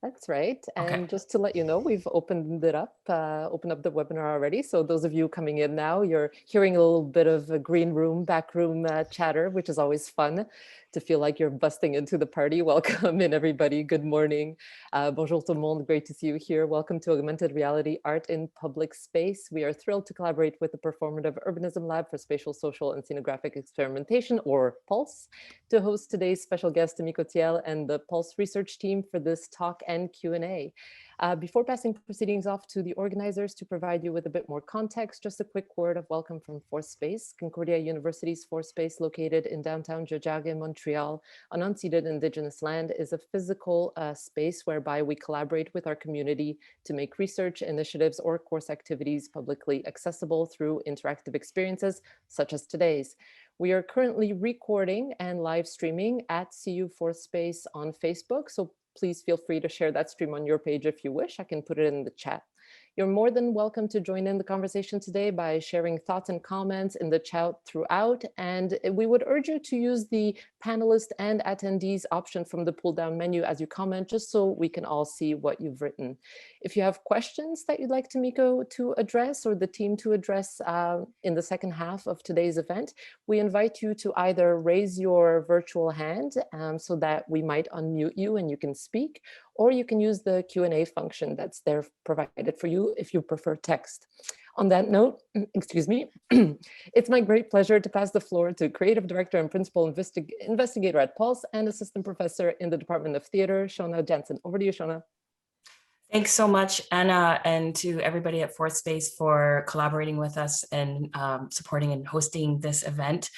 That's right. Okay. And just to let you know, we've opened it up, opened up the webinar already. So those of you coming in now, you're hearing a little bit of a green room, back room chatter, which is always fun to feel like you're busting into the party. Welcome in, everybody. Good morning. Bonjour tout le monde. Great to see you here. Welcome to Augmented Reality Art in Public Space. We are thrilled to collaborate with the Performative Urbanism Lab for Spatial, Social, and Scenographic Experimentation, or PULSE, to host today's special guest, Tamiko Thiel, and the PULSE research team for this talk and Q&A. Before passing proceedings off to the organizers to provide you with a bit more context, just a quick word of welcome from Fourth Space, Concordia University's Fourth Space, located in downtown Tiohtià:ke, Montreal, on unceded Indigenous land, is a physical space whereby we collaborate with our community to make research initiatives or course activities publicly accessible through interactive experiences such as today's. We are currently recording and live streaming at CU Fourth Space on Facebook, so please feel free to share that stream on your page if you wish. I can put it in the chat. You're more than welcome to join in the conversation today by sharing thoughts and comments in the chat throughout. And we would urge you to use the panelist and attendees option from the pull down menu as you comment, just so we can all see what you've written. If you have questions that you'd like Tamiko to address or the team to address in the second half of today's event, we invite you to either raise your virtual hand so that we might unmute you and you can speak, or you can use the Q&A function that's there provided for you if you prefer text. On that note, excuse me, it's my great pleasure to pass the floor to Creative Director and Principal Investigator at PULSE and Assistant Professor in the Department of Theater, Shona Jensen. Over to you, Shona. Thanks so much, Anna, and to everybody at Fourth Space for collaborating with us and supporting and hosting this event.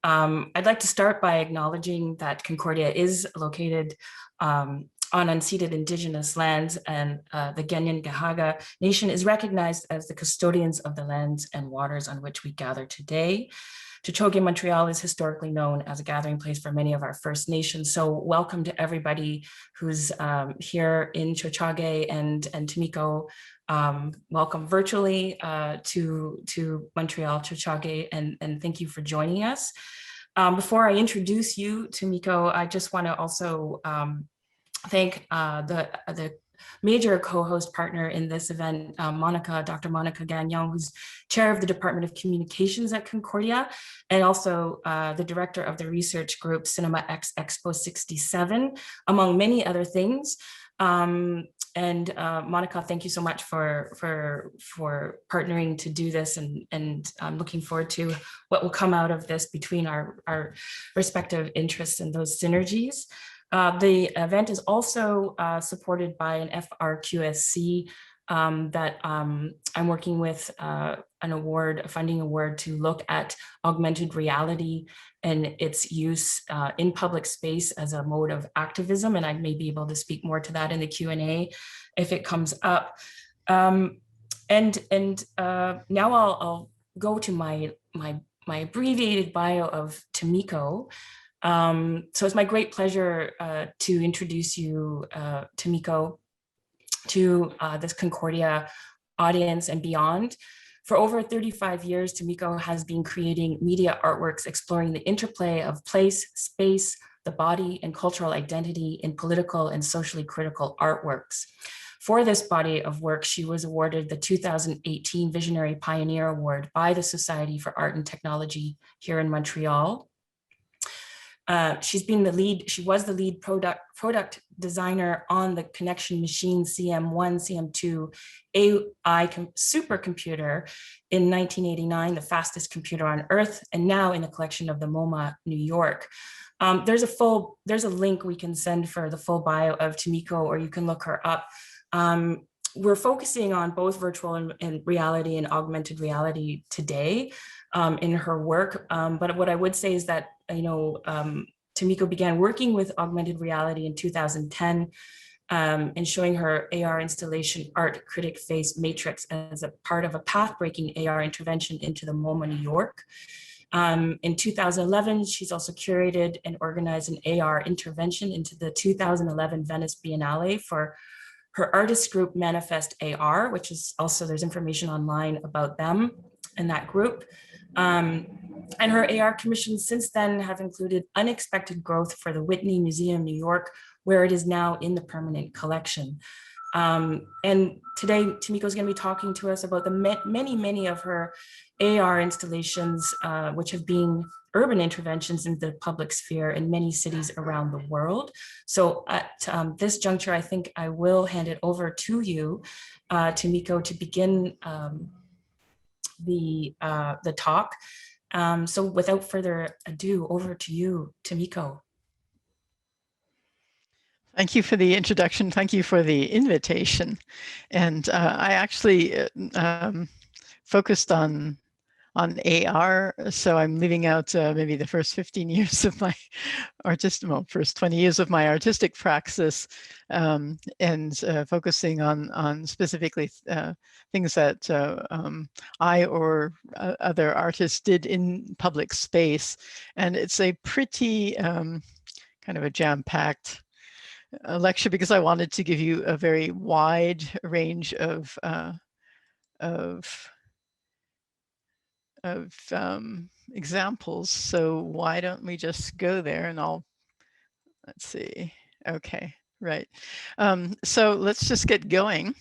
I'd like to start by acknowledging that Concordia is located on unceded Indigenous lands, and the Ganyan-Gahaga Nation is recognized as the custodians of the lands and waters on which we gather today. Tiohtià:ke, Montreal is historically known as a gathering place for many of our First Nations. So welcome to everybody who's here in Tiohtià:ke, and Tamiko, welcome virtually to Montreal, Tiohtià:ke, and thank you for joining us. Before I introduce you, Tamiko, I just want to also thank the major co-host partner in this event, Dr. Monica Gagnon, who's chair of the Department of Communications at Concordia, and also the director of the research group Cinema X Expo 67, among many other things. And Monica, thank you so much for partnering to do this, and I'm looking forward to what will come out of this between our respective interests and those synergies. The event is also supported by an FRQSC that I'm working with a funding award to look at augmented reality and its use in public space as a mode of activism. And I may be able to speak more to that in the Q&A if it comes up. Now I'll go to my abbreviated bio of Tamiko. So it's my great pleasure to introduce you, Tamiko, to this Concordia audience and beyond. For over 35 years, Tamiko has been creating media artworks exploring the interplay of place, space, the body, and cultural identity in political and socially critical artworks. For this body of work, she was awarded the 2018 Visionary Pioneer Award by the Society for Art and Technology here in Montreal. She was the lead product designer on the Connection Machine CM1, CM2 AI supercomputer in 1989, the fastest computer on Earth, and now in a collection of the MoMA, New York. There's a link we can send for the full bio of Tamiko, or you can look her up. We're focusing on both virtual and reality and augmented reality today in her work. But what I would say is that, Tamiko began working with augmented reality in 2010 and showing her AR installation Art Critic Face Matrix as a part of a path-breaking AR intervention into the MoMA, New York. In 2011, she's also curated and organized an AR intervention into the 2011 Venice Biennale for her artist group Manifest.AR, which is also, there's information online about them and that group. And her AR commissions since then have included Unexpected Growth for the Whitney Museum, New York, where it is now in the permanent collection. And today, Tamiko is going to be talking to us about the many of her AR installations, which have been urban interventions in the public sphere in many cities around the world. So at this juncture, I think I will hand it over to you, Tamiko, to begin the talk. So without further ado, over to you, Tamiko. Thank you for the introduction. Thank you for the invitation. And I actually focused on AR, so I'm leaving out maybe the first 15 years of my first 20 years of my artistic praxis, and focusing on specifically things that I or other artists did in public space. And it's a pretty kind of a jam-packed lecture, because I wanted to give you a very wide range of examples. So why don't we just go there, and let's see. Okay, right. So let's just get going.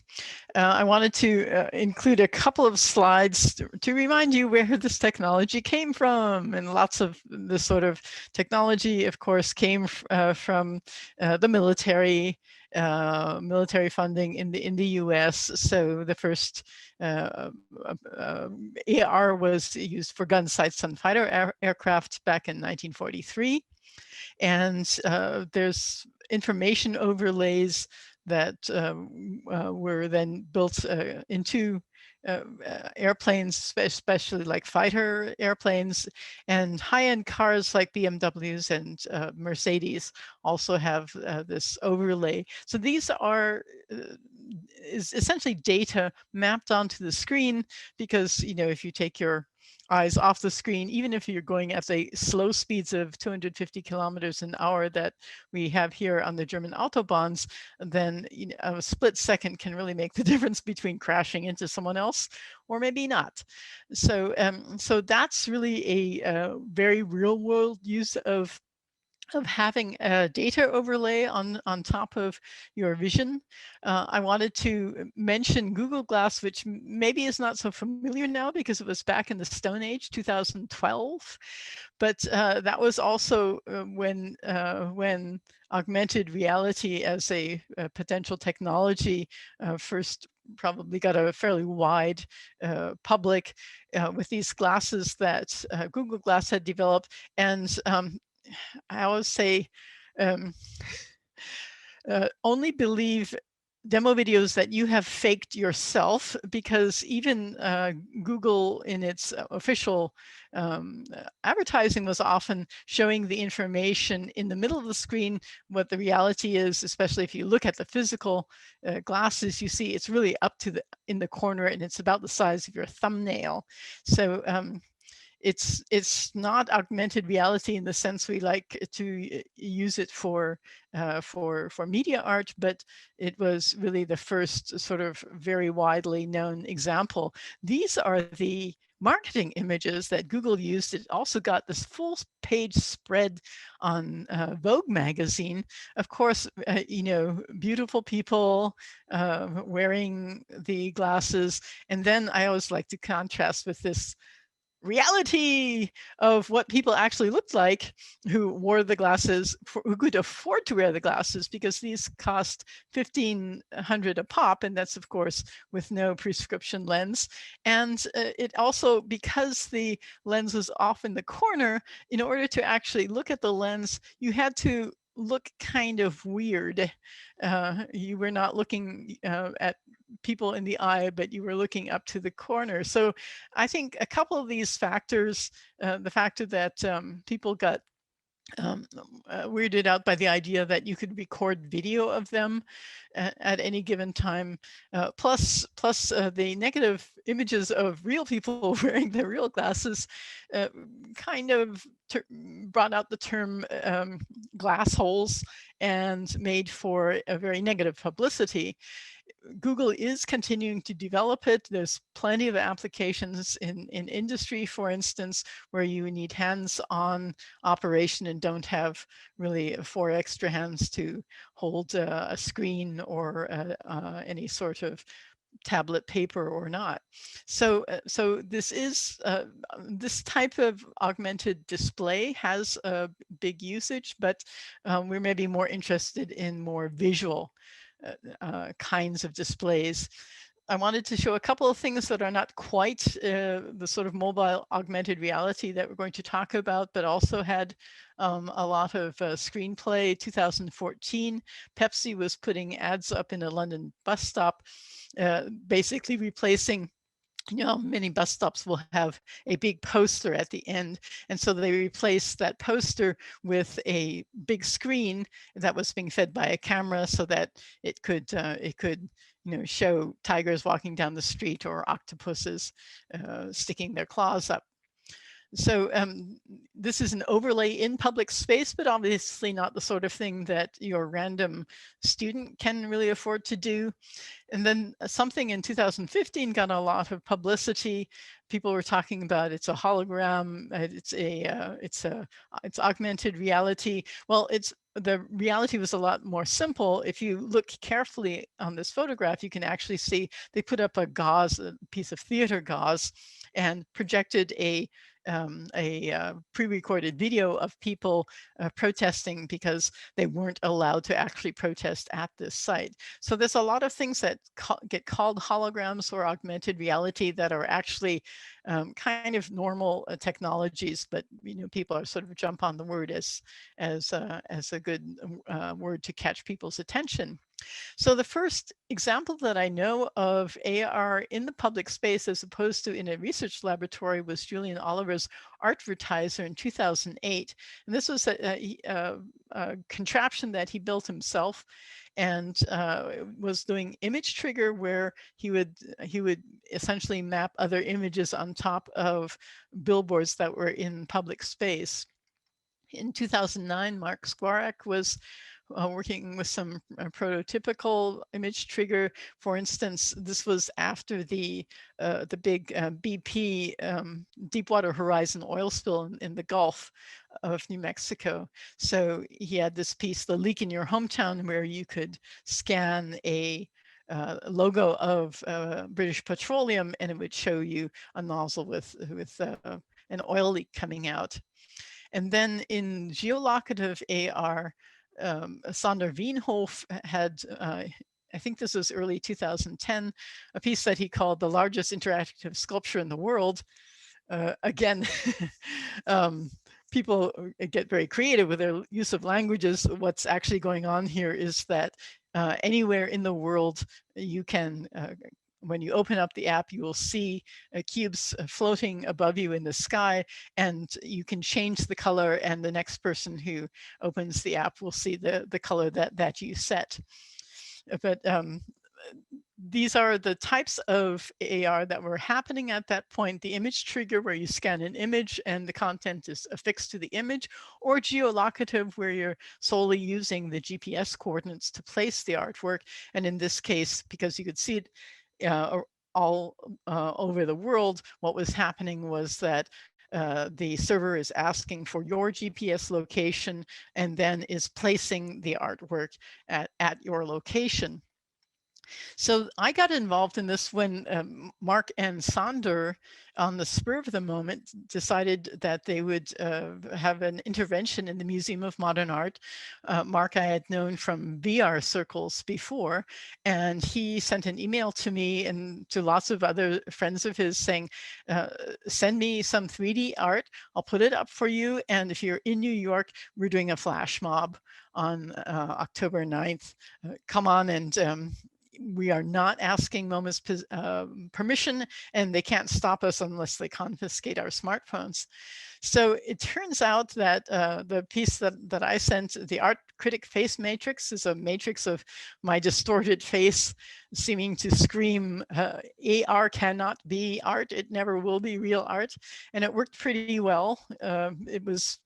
I wanted to include a couple of slides to remind you where this technology came from. And lots of this sort of technology, of course, came from the military funding in the US. So the first AR was used for gun sights on fighter aircraft back in 1943. And there's information overlays that were then built into airplanes, especially like fighter airplanes, and high-end cars like BMWs and Mercedes also have this overlay. So these are is essentially data mapped onto the screen, because if you take your eyes off the screen, even if you're going at the slow speeds of 250 kilometers an hour that we have here on the German autobahns, then a split second can really make the difference between crashing into someone else or maybe not. So, so that's really a very real world use of having a data overlay on top of your vision. I wanted to mention Google Glass, which maybe is not so familiar now because it was back in the Stone Age, 2012. But that was also when augmented reality as a potential technology first probably got a fairly wide public with these glasses that Google Glass had developed. And I always say, only believe demo videos that you have faked yourself, because even Google in its official advertising was often showing the information in the middle of the screen. What the reality is, especially if you look at the physical glasses, you see it's really up to in the corner, and it's about the size of your thumbnail. So it's not augmented reality in the sense we like to use it for media art, but it was really the first sort of very widely known example. These are the marketing images that Google used. It also got this full page spread on Vogue magazine. Of course, beautiful people wearing the glasses. And then I always like to contrast with this reality of what people actually looked like who wore the glasses, who could afford to wear the glasses, because these cost $1,500 a pop, and that's of course with no prescription lens. And it also, because the lens was off in the corner, in order to actually look at the lens, you had to look kind of weird. You were not looking at people in the eye, but you were looking up to the corner. So I think a couple of these factors, the factor that people got weirded out by the idea that you could record video of them at any given time, plus the negative images of real people wearing their real glasses, kind of brought out the term glass holes and made for a very negative publicity. Google is continuing to develop it. There's plenty of applications in industry, for instance, where you need hands-on operation and don't have really 4 extra hands to hold a screen or any sort of tablet paper or not. So this is this type of augmented display has a big usage, but we're maybe more interested in more visual kinds of displays. I wanted to show a couple of things that are not quite the sort of mobile augmented reality that we're going to talk about, but also had a lot of screenplay. 2014, Pepsi was putting ads up in a London bus stop, basically replacing, you know, many bus stops will have a big poster at the end. And so they replaced that poster with a big screen that was being fed by a camera so that it could, you know, show tigers walking down the street or octopuses sticking their claws up. So this is an overlay in public space, but obviously not the sort of thing that your random student can really afford to do. And then something in 2015 got a lot of publicity. People were talking about it's a hologram, it's augmented reality. Well, the reality was a lot more simple. If you look carefully on this photograph, you can actually see they put up a piece of theater gauze, and projected a pre-recorded video of people protesting because they weren't allowed to actually protest at this site. So there's a lot of things that get called holograms or augmented reality that are actually kind of normal technologies, but you know, people are sort of jump on the word as a good word to catch people's attention. So the first example that I know of AR in the public space as opposed to in a research laboratory was Julian Oliver's Artvertiser in 2008. And this was a contraption that he built himself, and was doing image trigger, where he would essentially map other images on top of billboards that were in public space. In 2009, Mark Skwarak was working with some prototypical image trigger. For instance, this was after the big BP Deepwater Horizon oil spill in the Gulf of New Mexico. So he had this piece, The Leak in Your Hometown, where you could scan a logo of British Petroleum, and it would show you a nozzle with an oil leak coming out. And then in geolocative AR, Sander Wienhof had, I think this was early 2010, a piece that he called The Largest Interactive Sculpture in the World. Again, people get very creative with their use of languages. What's actually going on here is that anywhere in the world you can, when you open up the app, you will see cubes floating above you in the sky, and you can change the color, and the next person who opens the app will see the color that you set. But these are the types of AR that were happening at that point. The image trigger, where you scan an image and the content is affixed to the image, or geolocative, where you're solely using the GPS coordinates to place the artwork. And in this case, because you could see it all over the world, what was happening was that the server is asking for your GPS location and then is placing the artwork at your location. So I got involved in this when Mark and Sander, on the spur of the moment, decided that they would have an intervention in the Museum of Modern Art. Mark I had known from VR circles before, and he sent an email to me and to lots of other friends of his saying, send me some 3D art, I'll put it up for you, and if you're in New York, we're doing a flash mob on October 9th. Come on, and we are not asking MoMA's permission, and they can't stop us unless they confiscate our smartphones. So it turns out that the piece that I sent, the Art Critic Face Matrix, is a matrix of my distorted face seeming to scream, AR cannot be art, it never will be real art. And it worked pretty well. It was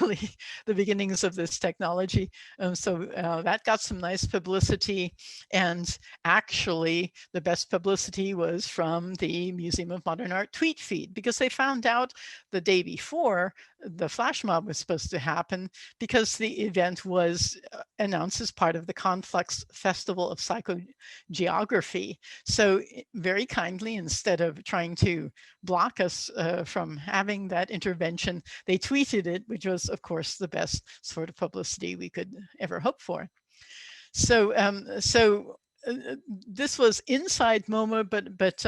really the beginnings of this technology. So that got some nice publicity. And actually, the best publicity was from the Museum of Modern Art tweet feed, because they found out the day before the flash mob was supposed to happen, because the event was announced as part of the Conflux Festival of Psychogeography. So very kindly, instead of trying to block us from having that intervention, they tweeted it, which was, of course, the best sort of publicity we could ever hope for. So, this was inside MoMA, but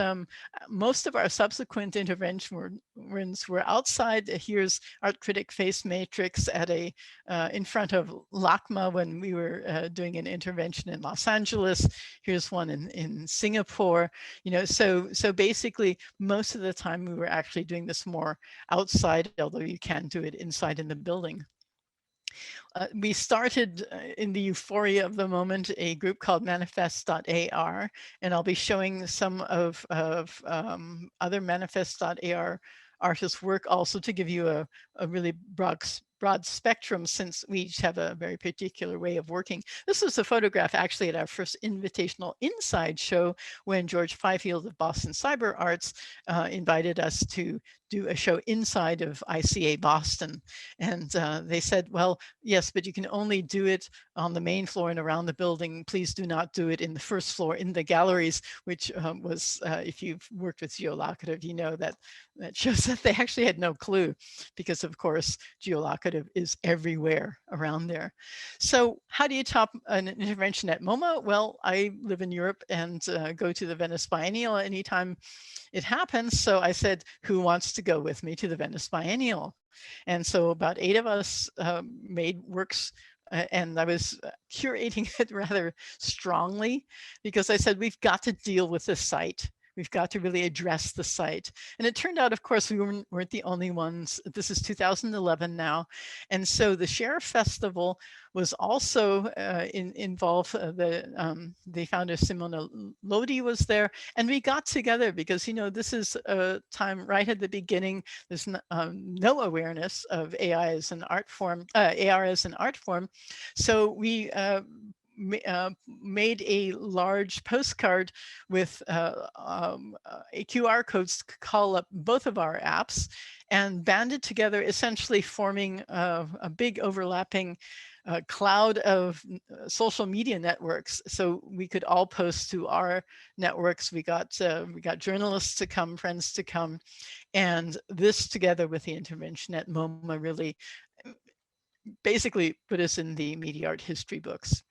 most of our subsequent interventions were outside. Here's Art Critic Face Matrix at in front of LACMA when we were doing an intervention in Los Angeles. Here's one in Singapore. You know, so basically most of the time we were actually doing this more outside, although you can do it inside in the building. We started in the euphoria of the moment a group called Manifest.AR, and I'll be showing some of other Manifest.AR artists' work also to give you a really broad spectrum, since we each have a very particular way of working. This was a photograph actually at our first invitational inside show when George Fifield of Boston Cyber Arts invited us to do a show inside of ICA Boston. And they said, well, yes, but you can only do it on the main floor and around the building. Please do not do it in the first floor in the galleries, which was, if you've worked with geolocative, you know that shows that they actually had no clue, because of course, geolocative is everywhere around there. So how do you top an intervention at MoMA? Well, I live in Europe and go to the Venice Biennale anytime it happens. So I said, who wants to go with me to the Venice Biennale? And so about 8 of us made works, and I was curating it rather strongly, because I said, we've got to deal with the site. We've got to really address the site. And it turned out, of course, we weren't the only ones. This is 2011 now. And so the Sheriff Festival was also involved. The founder, Simona Lodi, was there. And we got together because, you know, this is a time right at the beginning. There's no awareness of AI as an art form, AR as an art form. So we made a large postcard with a QR codes to call up both of our apps, and banded together, essentially forming a big overlapping cloud of social media networks. So we could all post to our networks. We got journalists to come, friends to come, and this together with the intervention at MoMA really basically put us in the media art history books.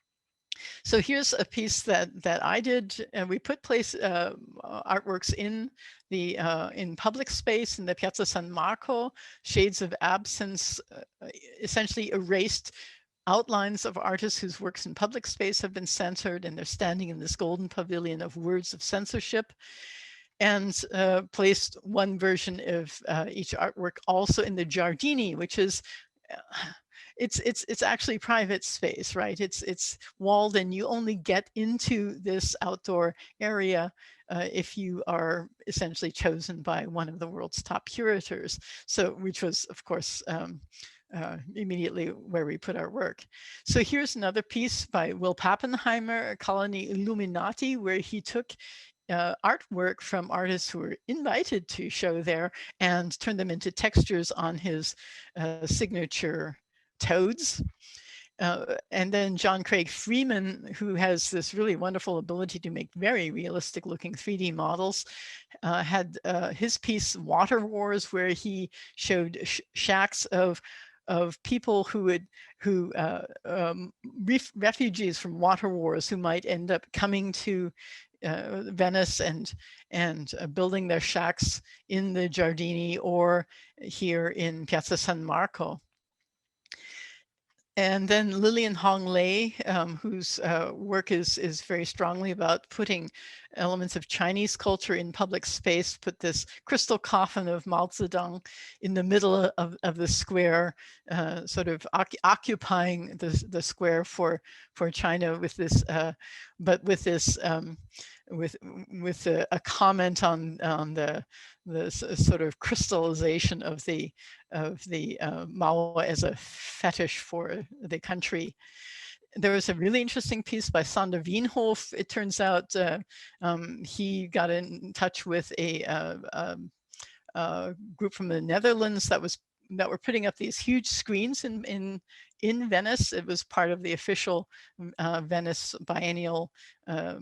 So here's a piece that I did, and we put artworks in the in public space in the Piazza San Marco. Shades of Absence essentially erased outlines of artists whose works in public space have been censored, and they're standing in this golden pavilion of words of censorship, and placed one version of each artwork also in the Giardini, which is it's actually private space, right? It's walled, and you only get into this outdoor area if you are essentially chosen by one of the world's top curators. So, which was, of course, immediately where we put our work. So here's another piece by Will Pappenheimer, Colony Illuminati, where he took artwork from artists who were invited to show there and turned them into textures on his signature toads. And then John Craig Freeman, who has this really wonderful ability to make very realistic looking 3D models, had his piece Water Wars, where he showed shacks of people refugees from water wars who might end up coming to Venice and building their shacks in the Giardini or here in Piazza San Marco. And then Lillian Hong Lei, whose work is very strongly about putting elements of Chinese culture in public space, put this crystal coffin of Mao Zedong in the middle of the square, sort of occupying the square for China with this, but with this, with a comment on the sort of crystallization of the Mao as a fetish for the country. There was a really interesting piece by Sander Wienhof. It turns out he got in touch with a group from the Netherlands that were putting up these huge screens in Venice. It was part of the official Venice biennial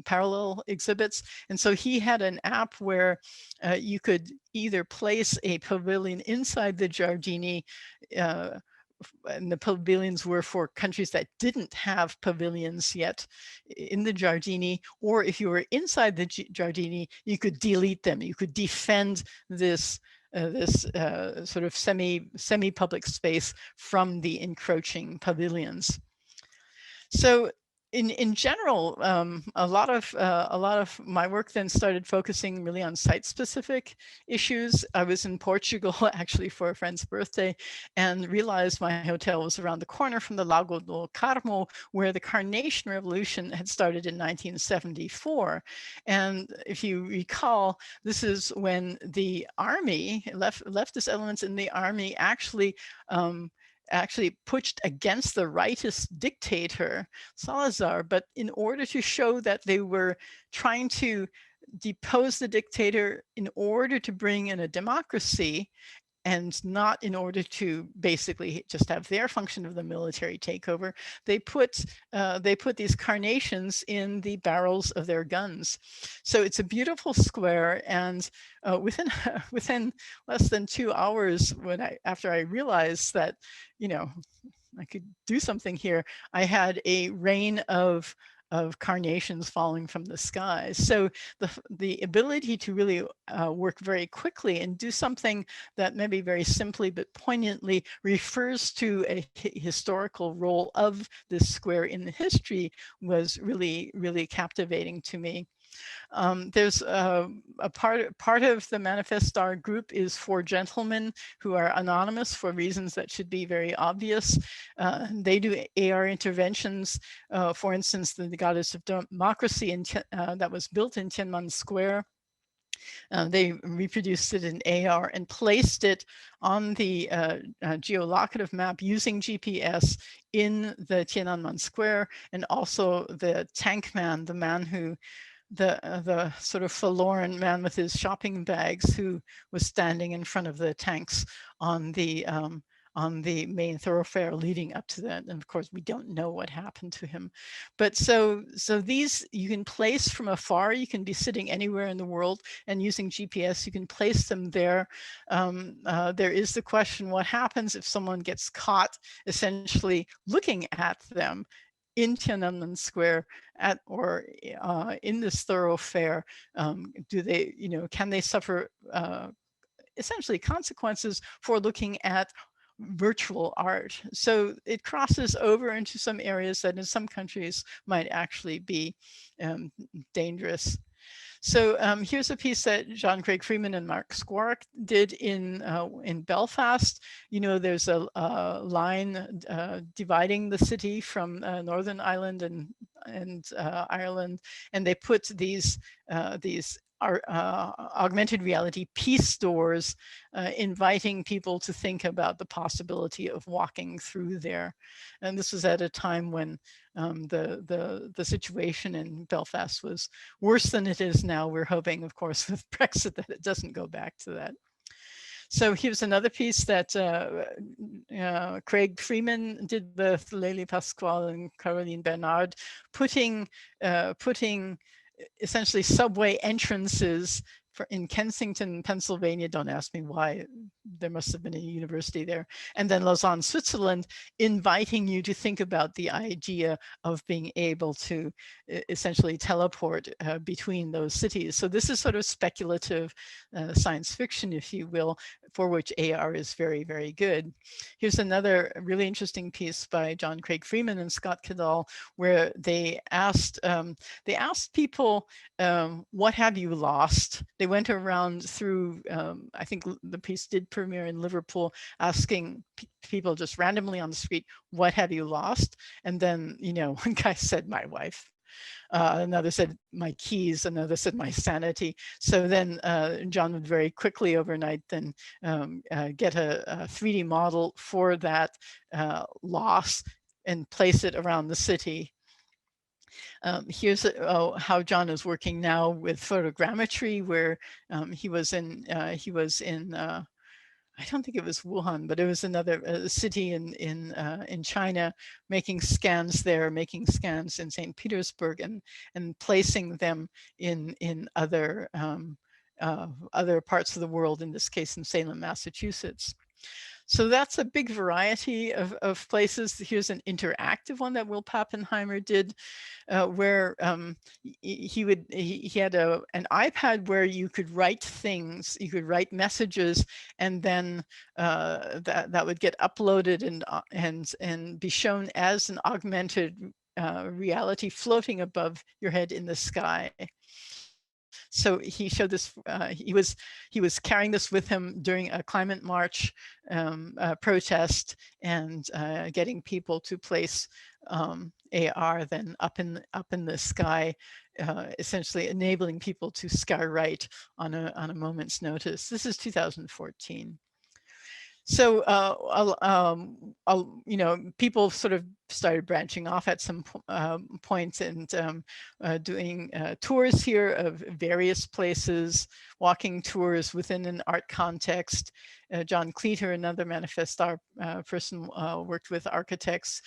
parallel exhibits. And so he had an app where you could either place a pavilion inside the Giardini, and the pavilions were for countries that didn't have pavilions yet in the Giardini, or if you were inside the Giardini, you could delete them. You could defend this sort of semi-public space from the encroaching pavilions. So in general, a lot of my work then started focusing really on site-specific issues. I was in Portugal actually for a friend's birthday, and realized my hotel was around the corner from the Lago do Carmo, where the Carnation Revolution had started in 1974. And if you recall, this is when the army, leftist elements in the army actually pushed against the rightist dictator, Salazar, but in order to show that they were trying to depose the dictator in order to bring in a democracy, and not in order to basically just have their function of the military takeover, they put these carnations in the barrels of their guns. So it's a beautiful square, and within less than 2 hours, after I realized that, you know, I could do something here, I had a rain of carnations falling from the skies. So the ability to really work very quickly and do something that maybe very simply but poignantly refers to a historical role of this square in the history was really, really captivating to me. There's a part of the Manifest.AR group is for gentlemen who are anonymous for reasons that should be very obvious. They do AR interventions. For instance, the Goddess of Democracy that was built in Tiananmen Square. They reproduced it in AR and placed it on the geolocative map using GPS in the Tiananmen Square, and also the tank man, the man who the sort of forlorn man with his shopping bags who was standing in front of the tanks on the main thoroughfare leading up to that. And of course, we don't know what happened to him. But so these you can place from afar. You can be sitting anywhere in the world, and using GPS, you can place them there. There is the question, what happens if someone gets caught essentially looking at them in Tiananmen Square or in this thoroughfare? Do they, can they suffer essentially consequences for looking at virtual art? So it crosses over into some areas that in some countries might actually be dangerous. So here's a piece that John Craig Freeman and Mark Skwarek did in Belfast. There's a line dividing the city from Northern Ireland and Ireland, and they put these augmented reality peace doors, inviting people to think about the possibility of walking through there. And this was at a time when the situation in Belfast was worse than it is now. We're hoping, of course, with Brexit that it doesn't go back to that. So here's another piece that Craig Freeman did with Lélie Pasquale and Caroline Bernard, putting essentially subway entrances in Kensington, Pennsylvania. Don't ask me why, there must have been a university there. And then Lausanne, Switzerland, inviting you to think about the idea of being able to essentially teleport between those cities. So this is sort of speculative science fiction, if you will, for which AR is very, very good. Here's another really interesting piece by John Craig Freeman and Scott Cadell, where they asked people, what have you lost? They went around through, I think the piece did premiere in Liverpool, asking people just randomly on the street, what have you lost? And then, you know, one guy said, my wife. Another said my keys, another said my sanity. So then John would very quickly overnight then get a 3D model for that loss and place it around the city. Here's how John is working now with photogrammetry, where he was in I don't think it was Wuhan, but it was another city in China, making scans there, making scans in St. Petersburg, and placing them in other other parts of the world. In this case, in Salem, Massachusetts. So that's a big variety of places. Here's an interactive one that Will Pappenheimer did, where he had an iPad where you could write things, you could write messages, and then that would get uploaded and be shown as an augmented reality floating above your head in the sky. So he showed this, he was carrying this with him during a climate march protest, and getting people to place AR then up in the sky, essentially enabling people to skywrite on a moment's notice. This is 2014. So, you know, people sort of started branching off at some points, and doing tours here of various places, walking tours within an art context. John Cleater, another Manifest.AR person, worked with architects,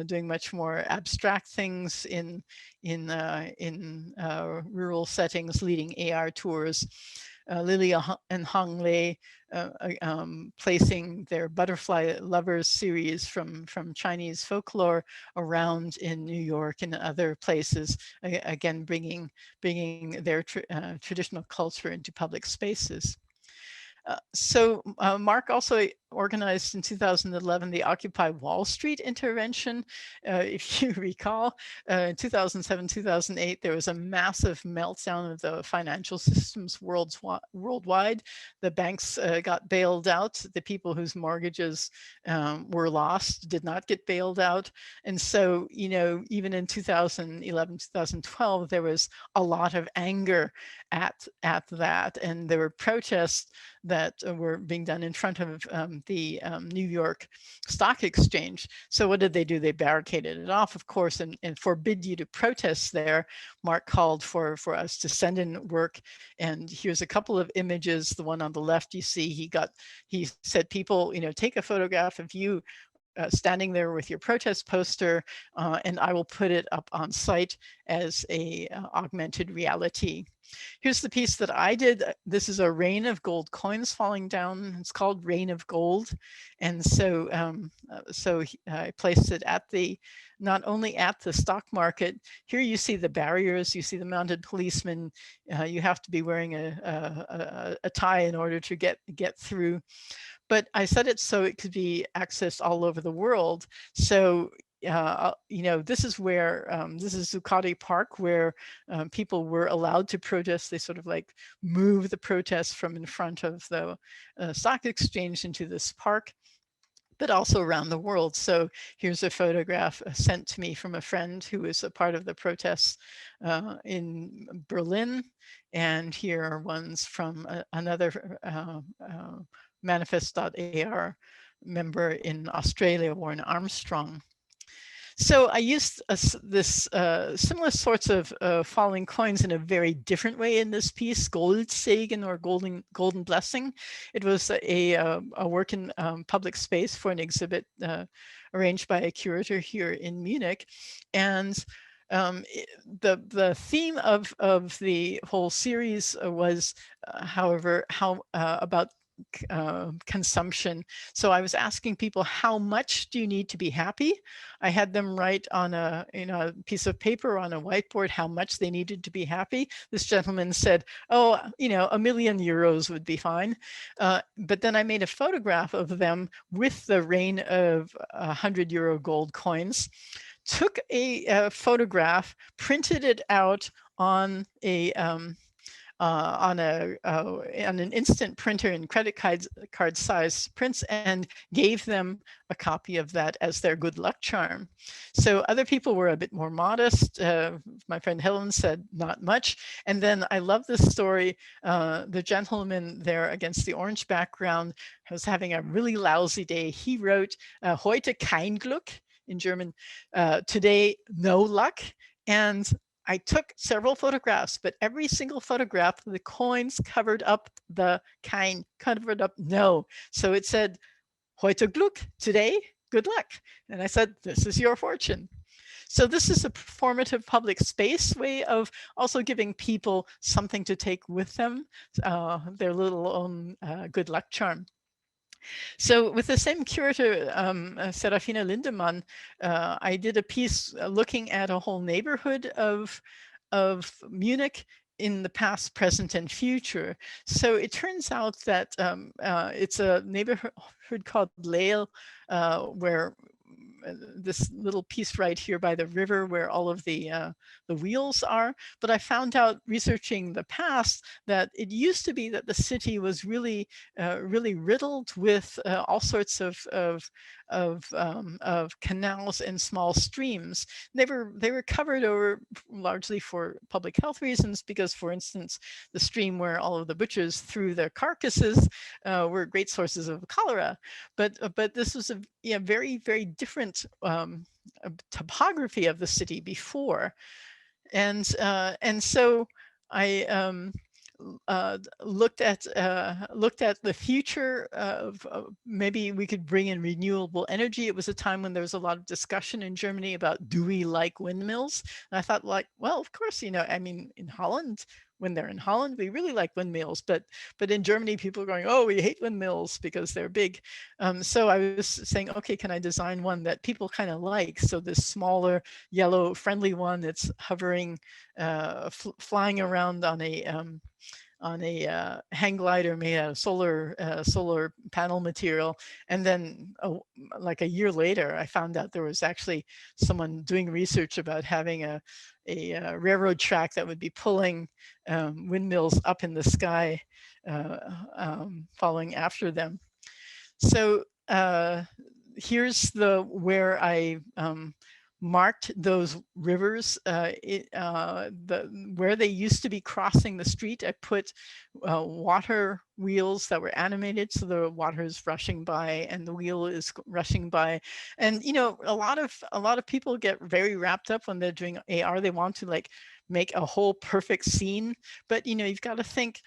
doing much more abstract things in rural settings, leading AR tours. Lily and Hong Lei placing their Butterfly Lovers series from Chinese folklore around in New York and other places, again bringing their traditional culture into public spaces. So Mark also organized in 2011 the Occupy Wall Street intervention. If you recall, in 2007, 2008, there was a massive meltdown of the financial systems worldwide. The banks got bailed out. The people whose mortgages were lost did not get bailed out. And so, you know, even in 2011, 2012, there was a lot of anger at that. And there were protests that were being done in front of the New York Stock Exchange. So what did they do? They barricaded it off, of course, and forbid you to protest there. Mark called for us to send in work. And here's a couple of images. The one on the left, you see, he said, people, you know, take a photograph of you standing there with your protest poster, and I will put it up on site as a augmented reality. Here's the piece that I did. This is a rain of gold coins falling down. It's called Rain of Gold. And so, I placed it at not only at the stock market. Here you see the barriers, you see the mounted policemen. You have to be wearing a tie in order to get through. But I set it so it could be accessed all over the world. So you know, this is where, this is Zuccotti Park, where people were allowed to protest. They sort of like move the protest from in front of the stock exchange into this park, but also around the world. So here's a photograph sent to me from a friend who was a part of the protests in Berlin. And here are ones from another Manifest.AR member in Australia, Warren Armstrong. So I used this similar sorts of falling coins in a very different way in this piece, Goldsegen, or golden blessing. It was a work in public space for an exhibit arranged by a curator here in Munich. And the theme of the whole series was, however, about consumption. So I was asking people, how much do you need to be happy? I had them write on a piece of paper on a whiteboard how much they needed to be happy. This gentleman said, oh, €1,000,000 would be fine. But then I made a photograph of them with the rain of €100 gold coins, took a photograph, printed it out on an instant printer in credit card size prints, and gave them a copy of that as their good luck charm. So other people were a bit more modest. My friend Helen said not much. And then I love this story. The gentleman there against the orange background was having a really lousy day. He wrote heute kein Glück in German, today no luck. And I took several photographs, but every single photograph, the coins covered up the kein, covered up no. So it said, heute Glück, today, good luck. And I said, this is your fortune. So this is a performative public space way of also giving people something to take with them, their little own good luck charm. So with the same curator, Serafina Lindemann, I did a piece looking at a whole neighborhood of Munich in the past, present, and future. So it turns out that it's a neighborhood called Leyl, where this little piece right here by the river where all of the wheels are. But I found out researching the past that it used to be that the city was really riddled with all sorts of canals and small streams. They were covered over largely for public health reasons, because, for instance, the stream where all of the butchers threw their carcasses were great sources of cholera. But this was a very, very different topography of the city before, and so I looked at the future of maybe we could bring in renewable energy. It was a time when there was a lot of discussion in Germany about, do we like windmills? And I thought, like, well, of course, I mean, in Holland, when they're in Holland, we really like windmills, but in Germany, people are going, oh, we hate windmills because they're big. So I was saying, okay, can I design one that people kind of like? So this smaller, yellow, friendly one that's hovering, flying around on a hang glider made out of solar panel material. And then like a year later, I found out there was actually someone doing research about having a railroad track that would be pulling windmills up in the sky, following after them. So here's where I marked those rivers, where they used to be crossing the street. I put water wheels that were animated, so the water is rushing by and the wheel is rushing by. And a lot of people get very wrapped up when they're doing AR. They want to like make a whole perfect scene, but you've got to think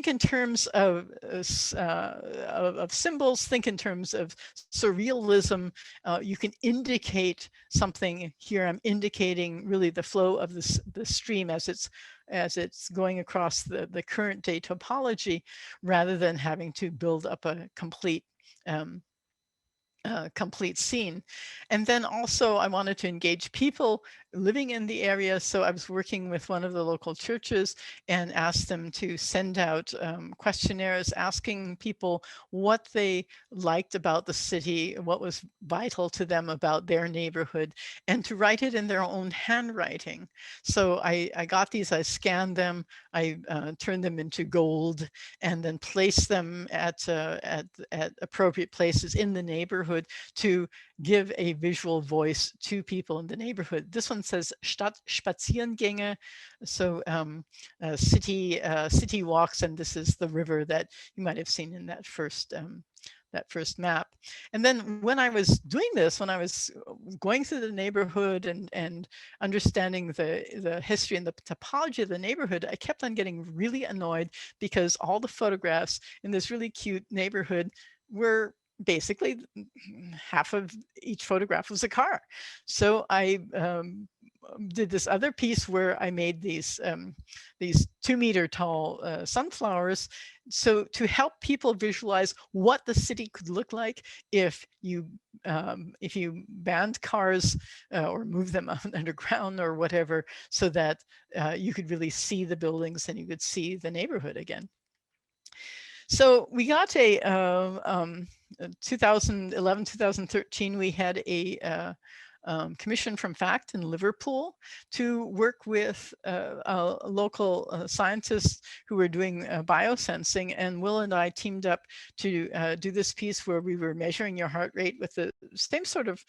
in terms of symbols, think in terms of surrealism. You can indicate something here. I'm indicating really the flow of the stream as it's going across the current day topology, rather than having to build up a complete scene. And then also I wanted to engage people living in the area. So I was working with one of the local churches and asked them to send out questionnaires asking people what they liked about the city, what was vital to them about their neighborhood, and to write it in their own handwriting. So I got these, I scanned them, I turned them into gold, and then placed them at appropriate places in the neighborhood to give a visual voice to people in the neighborhood. This one says Stadtspaziergänge, so city walks, and this is the river that you might have seen in that first map. And then when I was doing this, when I was going through the neighborhood and understanding the history and the topology of the neighborhood, I kept on getting really annoyed because all the photographs in this really cute neighborhood were basically half of each photograph was a car. So I did this other piece where I made these 2-meter tall sunflowers, so to help people visualize what the city could look like if you banned cars or move them underground or whatever, so that you could really see the buildings and you could see the neighborhood again. So we got a 2011, 2013, we had a commission from FACT in Liverpool to work with local scientists who were doing biosensing, and Will and I teamed up to do this piece where we were measuring your heart rate with the same sort of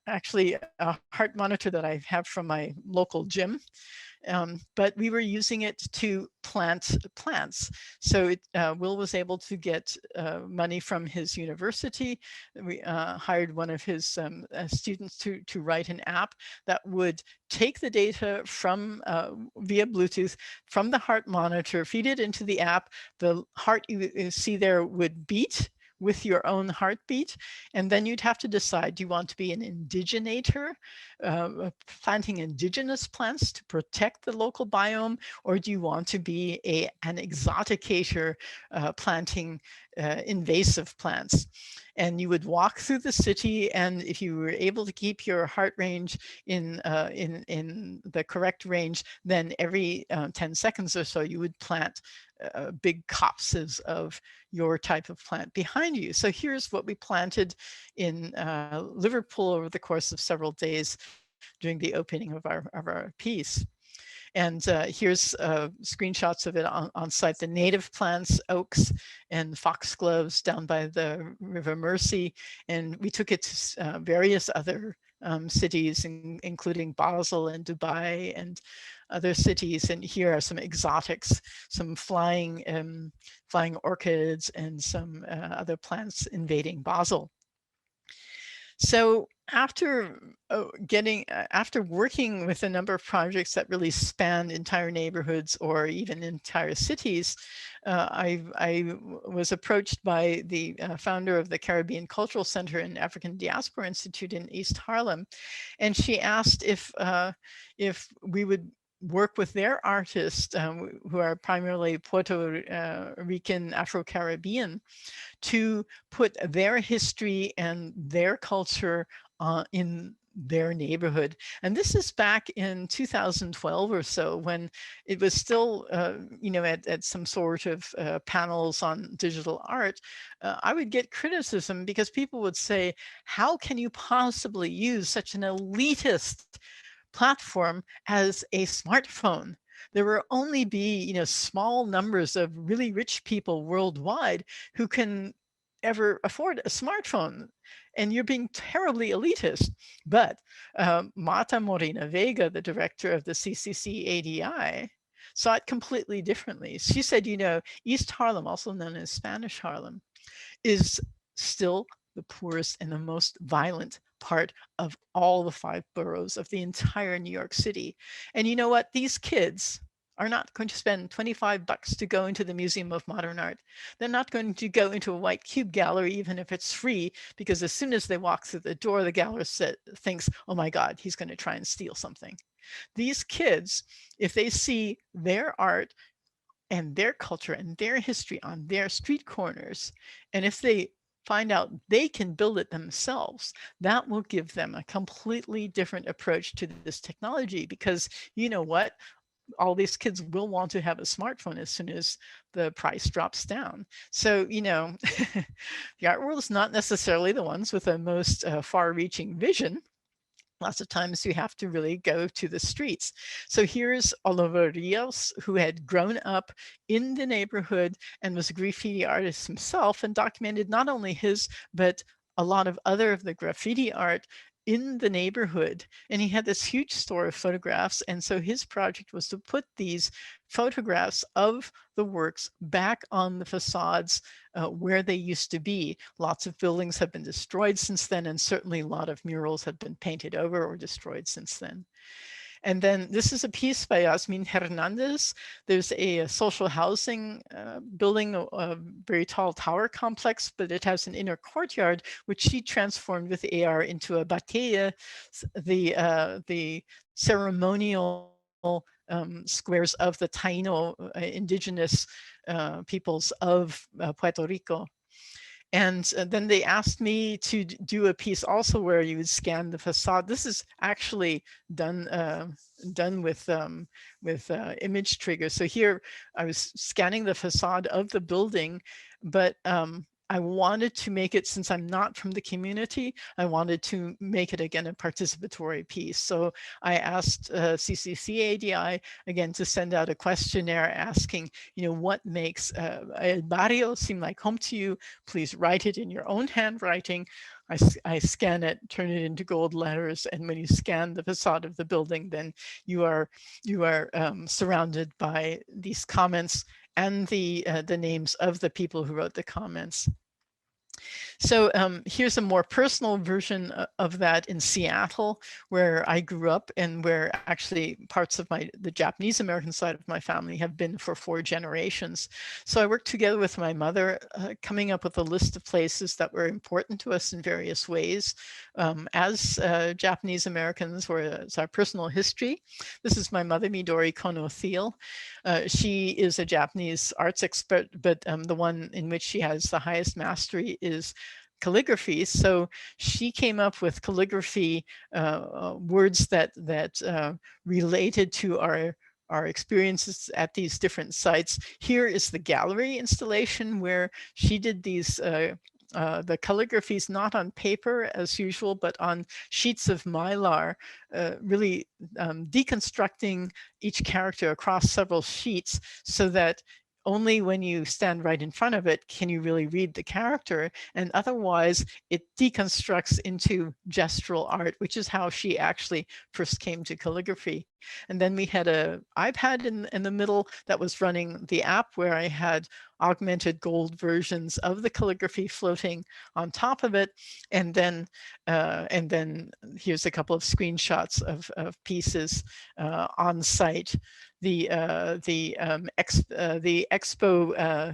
actually a heart monitor that I have from my local gym. But we were using it to plant plants. So Will was able to get money from his university. We hired one of his students to write an app that would take the data from via Bluetooth from the heart monitor, feed it into the app. The heart you see there would beat with your own heartbeat, and then you'd have to decide, do you want to be an indiginator, planting indigenous plants to protect the local biome, or do you want to be an exoticator, planting invasive plants? And you would walk through the city, and if you were able to keep your heart range in the correct range, then every 10 seconds or so you would plant big copses of your type of plant behind you. So here's what we planted in Liverpool over the course of several days during the opening of our piece. And here's screenshots of it on site, the native plants, oaks and foxgloves down by the River Mersey. And we took it to various other cities, including Basel and Dubai and other cities. And here are some exotics, some flying orchids and some other plants invading Basel. So after working with a number of projects that really spanned entire neighborhoods or even entire cities, I was approached by the founder of the Caribbean Cultural Center and African Diaspora Institute in East Harlem, and she asked if we would work with their artists, who are primarily Puerto Rican, Afro-Caribbean, to put their history and their culture in their neighborhood. And this is back in 2012 or so, when it was still, at some sort of panels on digital art. I would get criticism because people would say, how can you possibly use such an elitist platform as a smartphone? There will only be, small numbers of really rich people worldwide who can ever afford a smartphone, and you're being terribly elitist. But Marta Morena Vega, the director of the CCC ADI, saw it completely differently. She said, East Harlem, also known as Spanish Harlem, is still the poorest and the most violent part of all the 5 boroughs of the entire New York City. And you know what? These kids are not going to spend $25 to go into the Museum of Modern Art. They're not going to go into a white cube gallery, even if it's free, because as soon as they walk through the door, the gallerist thinks, oh my God, he's going to try and steal something. These kids, if they see their art and their culture and their history on their street corners, and if they find out they can build it themselves, that will give them a completely different approach to this technology, because you know what? All these kids will want to have a smartphone as soon as the price drops down. So, the art world is not necessarily the ones with the most far-reaching vision. Lots of times you have to really go to the streets. So here's Oliver Rios, who had grown up in the neighborhood and was a graffiti artist himself, and documented not only his, but a lot of other of the graffiti art in the neighborhood. And he had this huge store of photographs. And so his project was to put these photographs of the works back on the facades where they used to be. Lots of buildings have been destroyed since then, and certainly a lot of murals have been painted over or destroyed since then. And then this is a piece by Yasmin Hernandez. There's a social housing building, a very tall tower complex, but it has an inner courtyard, which she transformed with AR into a batea, the ceremonial squares of the Taino indigenous peoples of Puerto Rico. And then they asked me to do a piece also where you would scan the facade. This is actually done with image trigger. So here I was scanning the facade of the building, but I wanted to make it, since I'm not from the community, I wanted to make it again a participatory piece. So I asked CCCADI again to send out a questionnaire asking, what makes El Barrio seem like home to you? Please write it in your own handwriting. I scan it, turn it into gold letters, and when you scan the facade of the building, then you are surrounded by these comments and the names of the people who wrote the comments. So here's a more personal version of that in Seattle, where I grew up and where actually parts of the Japanese American side of my family have been for 4 generations. So I worked together with my mother, coming up with a list of places that were important to us in various ways as Japanese Americans, or as our personal history. This is my mother, Midori Kono Thiel. She is a Japanese arts expert, but the one in which she has the highest mastery is calligraphy. So she came up with calligraphy words that related to our experiences at these different sites. Here is the gallery installation where she did these the calligraphies not on paper as usual, but on sheets of mylar, really deconstructing each character across several sheets so that only when you stand right in front of it can you really read the character, and otherwise it deconstructs into gestural art, which is how she actually first came to calligraphy. And then we had an iPad in the middle that was running the app, where I had augmented gold versions of the calligraphy floating on top of it. And then here's a couple of screenshots of pieces on site. The expo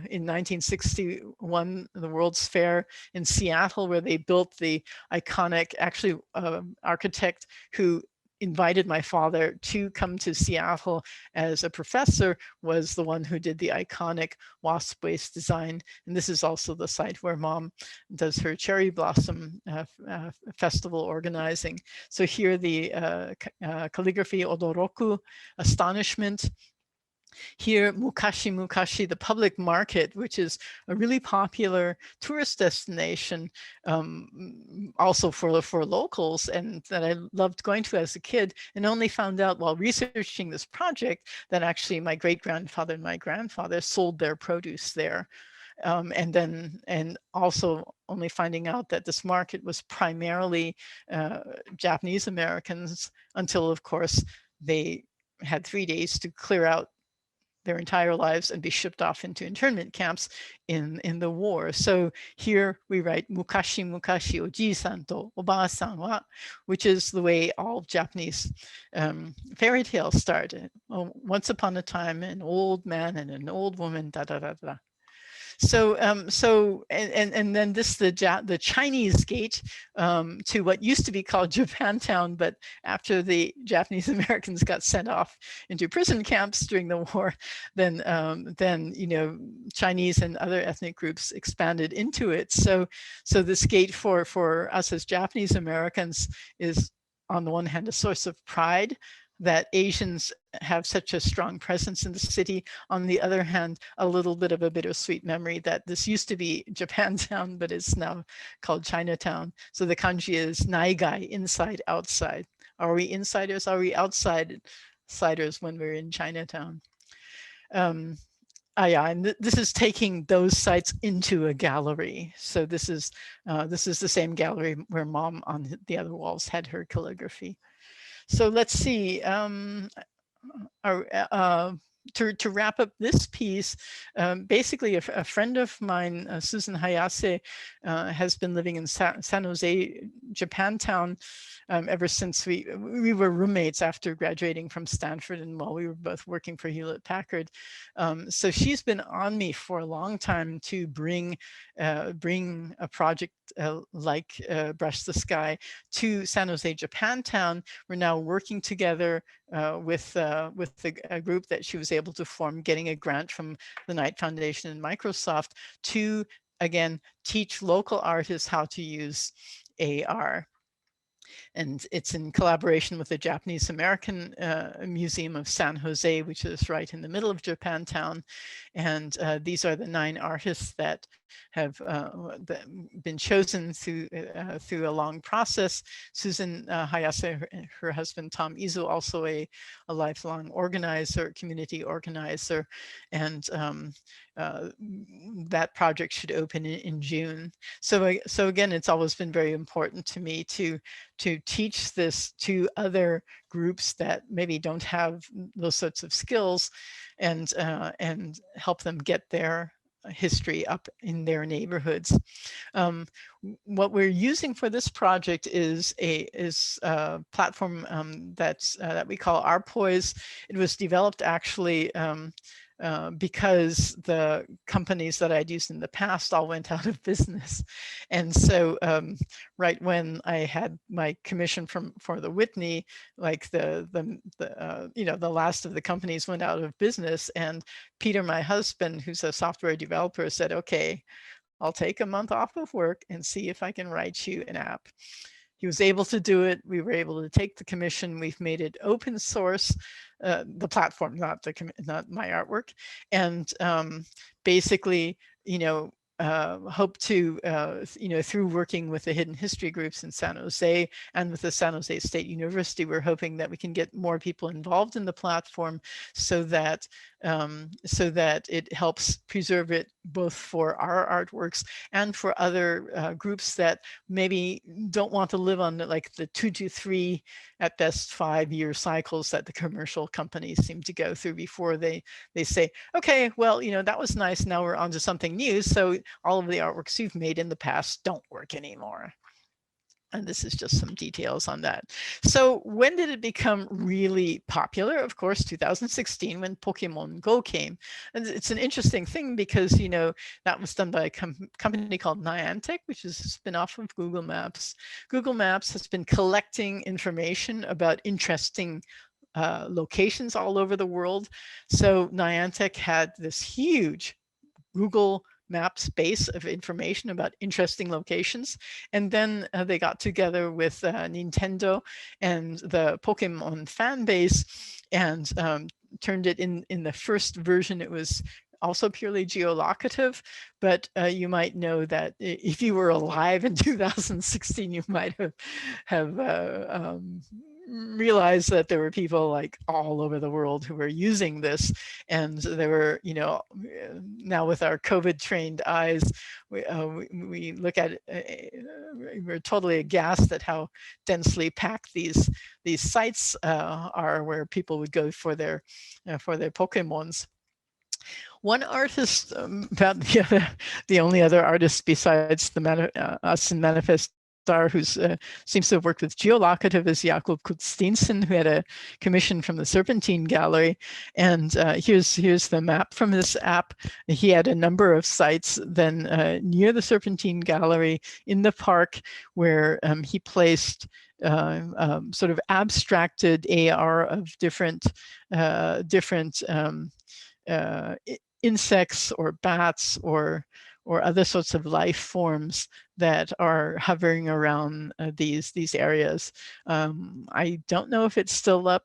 in 1961, the World's Fair in Seattle, where they built the iconic, actually architect who invited my father to come to Seattle as a professor was the one who did the iconic wasp waste design. And this is also the site where Mom does her cherry blossom festival organizing. So here the calligraphy Odoroku, astonishment. Here, Mukashi Mukashi, the public market, which is a really popular tourist destination, also for locals, and that I loved going to as a kid, and only found out while researching this project that actually my great-grandfather and my grandfather sold their produce there. And also only finding out that this market was primarily Japanese Americans, until, of course, they had 3 days to clear out their entire lives and be shipped off into internment camps in the war. So here we write Mukashi Mukashi Oji-san to Oba-san wa, which is the way all Japanese fairy tales start. Once upon a time, an old man and an old woman, da da da da. So and then this the Chinese gate to what used to be called Japantown, but after the Japanese Americans got sent off into prison camps during the war, then Chinese and other ethnic groups expanded into it. So this gate for us as Japanese Americans is, on the one hand, a source of pride that Asians have such a strong presence in the city. On the other hand, a little bit of a bittersweet memory that this used to be Japantown, but it's now called Chinatown. So the kanji is naigai, inside, outside. Are we insiders? Are we outsiders when we're in Chinatown? Yeah, and this is taking those sites into a gallery. So this is the same gallery where Mom on the other walls had her calligraphy. So let's see. to wrap up this piece, basically a friend of mine, Susan Hayase, has been living in San Jose, Japantown, ever since we were roommates after graduating from Stanford, and while we were both working for Hewlett Packard. So she's been on me for a long time to bring a project like Brush the Sky to San Jose, Japantown. We're now working together with a group that she was able to form, getting a grant from the Knight Foundation and Microsoft to, again, teach local artists how to use AR. And it's in collaboration with the Japanese American Museum of San Jose, which is right in the middle of Japantown. And these are the 9 artists that have been chosen through a long process. Susan Hayase, her husband Tom Izu, also a lifelong organizer, community organizer, and that project should open in June. So again, it's always been very important to me to teach this to other groups that maybe don't have those sorts of skills, and help them get their history up in their neighborhoods. What we're using for this project is a platform that we call Arpoise. It was developed actually because the companies that I'd used in the past all went out of business. And so right when I had my commission for the Whitney, like the last of the companies went out of business, and Peter, my husband, who's a software developer, said, okay, I'll take a month off of work and see if I can write you an app. He was able to do it. We were able to take the commission. We've made it open source, the platform, not my artwork, and basically, hope to, through working with the hidden history groups in San Jose and with the San Jose State University, we're hoping that we can get more people involved in the platform so that it helps preserve it both for our artworks and for other groups that maybe don't want to live on like the 2 to 3, at best 5-year cycles that the commercial companies seem to go through before they say, okay, well, that was nice, now we're on to something new, so all of the artworks you've made in the past don't work anymore. And this is just some details on that. So when did it become really popular? Of course, 2016, when Pokemon Go came. And it's an interesting thing because, that was done by a company called Niantic, which is a spin-off of Google Maps. Google Maps has been collecting information about interesting locations all over the world. So Niantic had this huge Google Maps base of information about interesting locations. And then they got together with Nintendo and the Pokemon fan base and turned it in the first version. It was also purely geolocative, but you might know that if you were alive in 2016, you might have realized that there were people like all over the world who were using this, and there were, now with our COVID trained eyes, we look at it, we're totally aghast at how densely packed these sites are, where people would go for their Pokemons. One artist, about the only other artist besides us in Manifest.AR, who seems to have worked with geolocative, is Jakob Kutstinsson, who had a commission from the Serpentine Gallery. And here's the map from this app. He had a number of sites then near the Serpentine Gallery in the park, where he placed sort of abstracted AR of different insects or bats or other sorts of life forms that are hovering around these areas. I don't know if it's still up,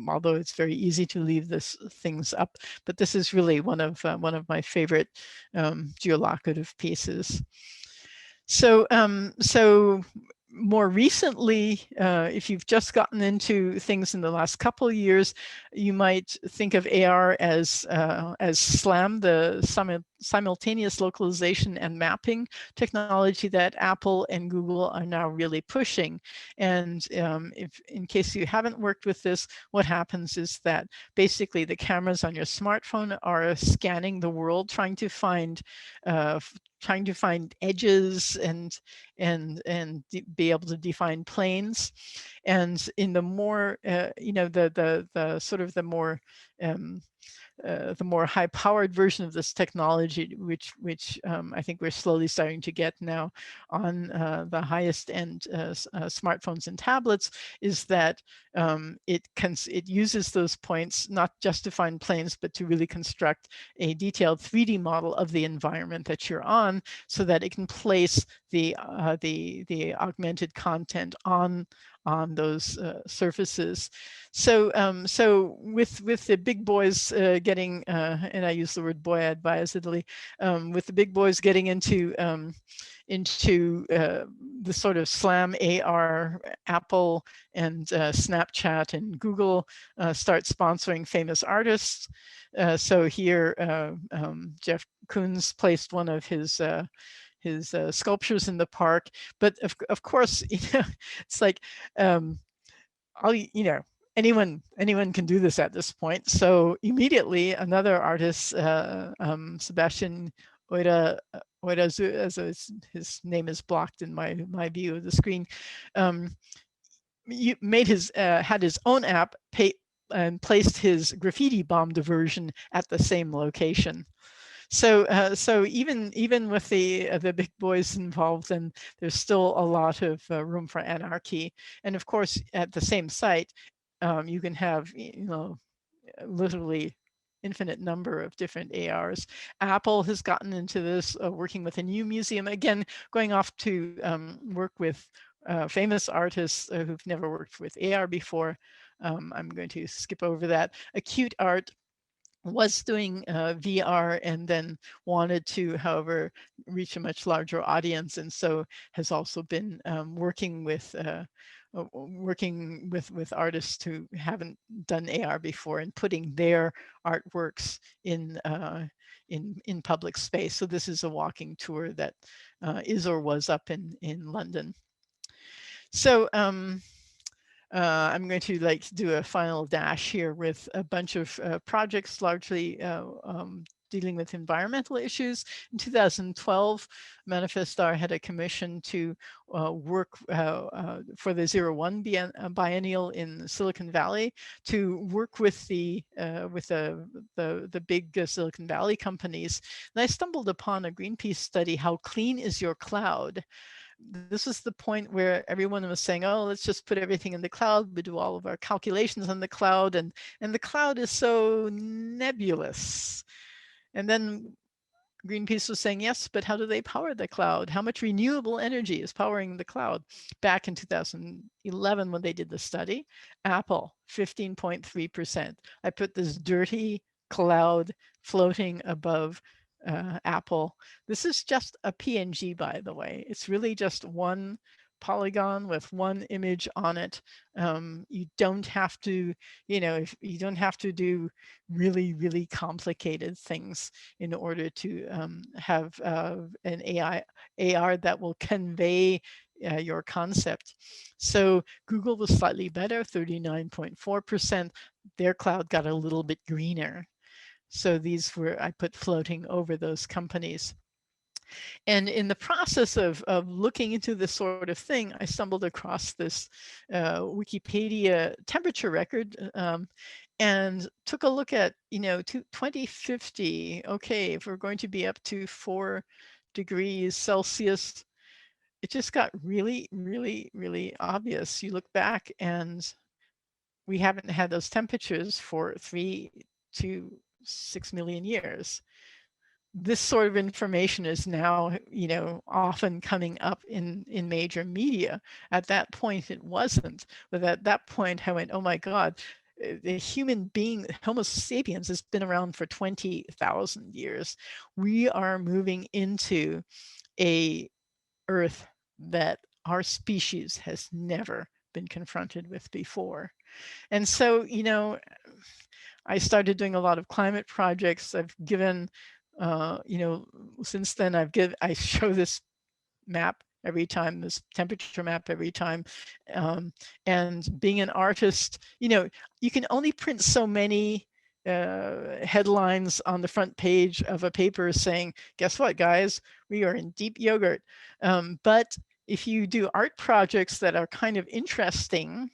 although it's very easy to leave things up. But this is really one of my favorite geolocative pieces. So more recently, if you've just gotten into things in the last couple of years, you might think of AR as SLAM, the simultaneous localization and mapping technology that Apple and Google are now really pushing. And if, in case you haven't worked with this, what happens is that basically the cameras on your smartphone are scanning the world, trying to find edges and be able to define planes. And in the more the sort of the more high-powered version of this technology, which I think we're slowly starting to get now on the highest-end smartphones and tablets, is that it uses those points not just to find planes, but to really construct a detailed 3D model of the environment that you're on, so that it can place the augmented content on those surfaces. So with the big boys getting, and I use the word boy advisedly, with the big boys getting into the sort of slam AR, Apple and Snapchat and Google start sponsoring famous artists. So here, Jeff Koons placed one of his sculptures in the park, but of course, it's like anyone can do this at this point. So immediately another artist, Sebastian Oirazu, as his name is blocked in my view of the screen, had his own app and placed his graffiti bombed version at the same location. So even with the big boys involved, then there's still a lot of room for anarchy. And of course, at the same site, you can have literally infinite number of different ARs. Apple has gotten into this, working with a new museum, again going off to work with famous artists who've never worked with AR before. I'm going to skip over that. Acute Art was doing VR and then wanted to, however, reach a much larger audience, and so has also been working with artists who haven't done AR before and putting their artworks in public space. So this is a walking tour that is or was up in London. So I'm going to do a final dash here with a bunch of projects largely dealing with environmental issues. In 2012, Manifest.AR had a commission to work for the 01 biennial in Silicon Valley, to work with the big Silicon Valley companies. And I stumbled upon a Greenpeace study, How Clean Is Your Cloud? This is the point where everyone was saying, oh, let's just put everything in the cloud. We do all of our calculations on the cloud, and the cloud is so nebulous. And then Greenpeace was saying, yes, but how do they power the cloud? How much renewable energy is powering the cloud? Back in 2011, when they did the study, Apple, 15.3%. I put this dirty cloud floating above Apple. This is just a PNG, by the way. It's really just one polygon with one image on it. You don't have to, you don't have to do really, really complicated things in order to have an AR that will convey your concept. So Google was slightly better, 39.4%. Their cloud got a little bit greener. So these were, I put floating over those companies. And in the process of looking into this sort of thing, I stumbled across this Wikipedia temperature record and took a look at, 2050, okay, if we're going to be up to 4 degrees Celsius, it just got really, really, really obvious. You look back and we haven't had those temperatures for 3 to 6 million years. This sort of information is now, often coming up in major media. At that point, it wasn't. But at that point, I went, oh my God, the human being, Homo sapiens, has been around for 20,000 years. We are moving into a Earth that our species has never been confronted with before. And so, I started doing a lot of climate projects. I've given You know, since then I show this map every time, this temperature map every time. And being an artist, you know, you can only print so many headlines on the front page of a paper saying, guess what, guys, we are in deep yogurt. But if you do art projects that are kind of interesting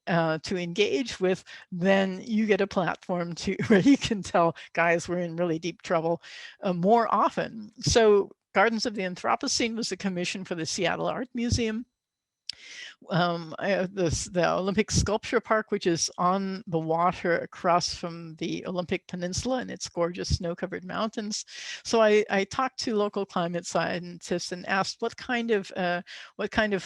to engage with, then you get a platform to where you can tell, guys, we're in really deep trouble more often. So Gardens of the Anthropocene was a commission for the Seattle Art Museum. The Olympic Sculpture Park, which is on the water across from the Olympic Peninsula and its gorgeous snow-covered mountains. So I talked to local climate scientists and asked what kind of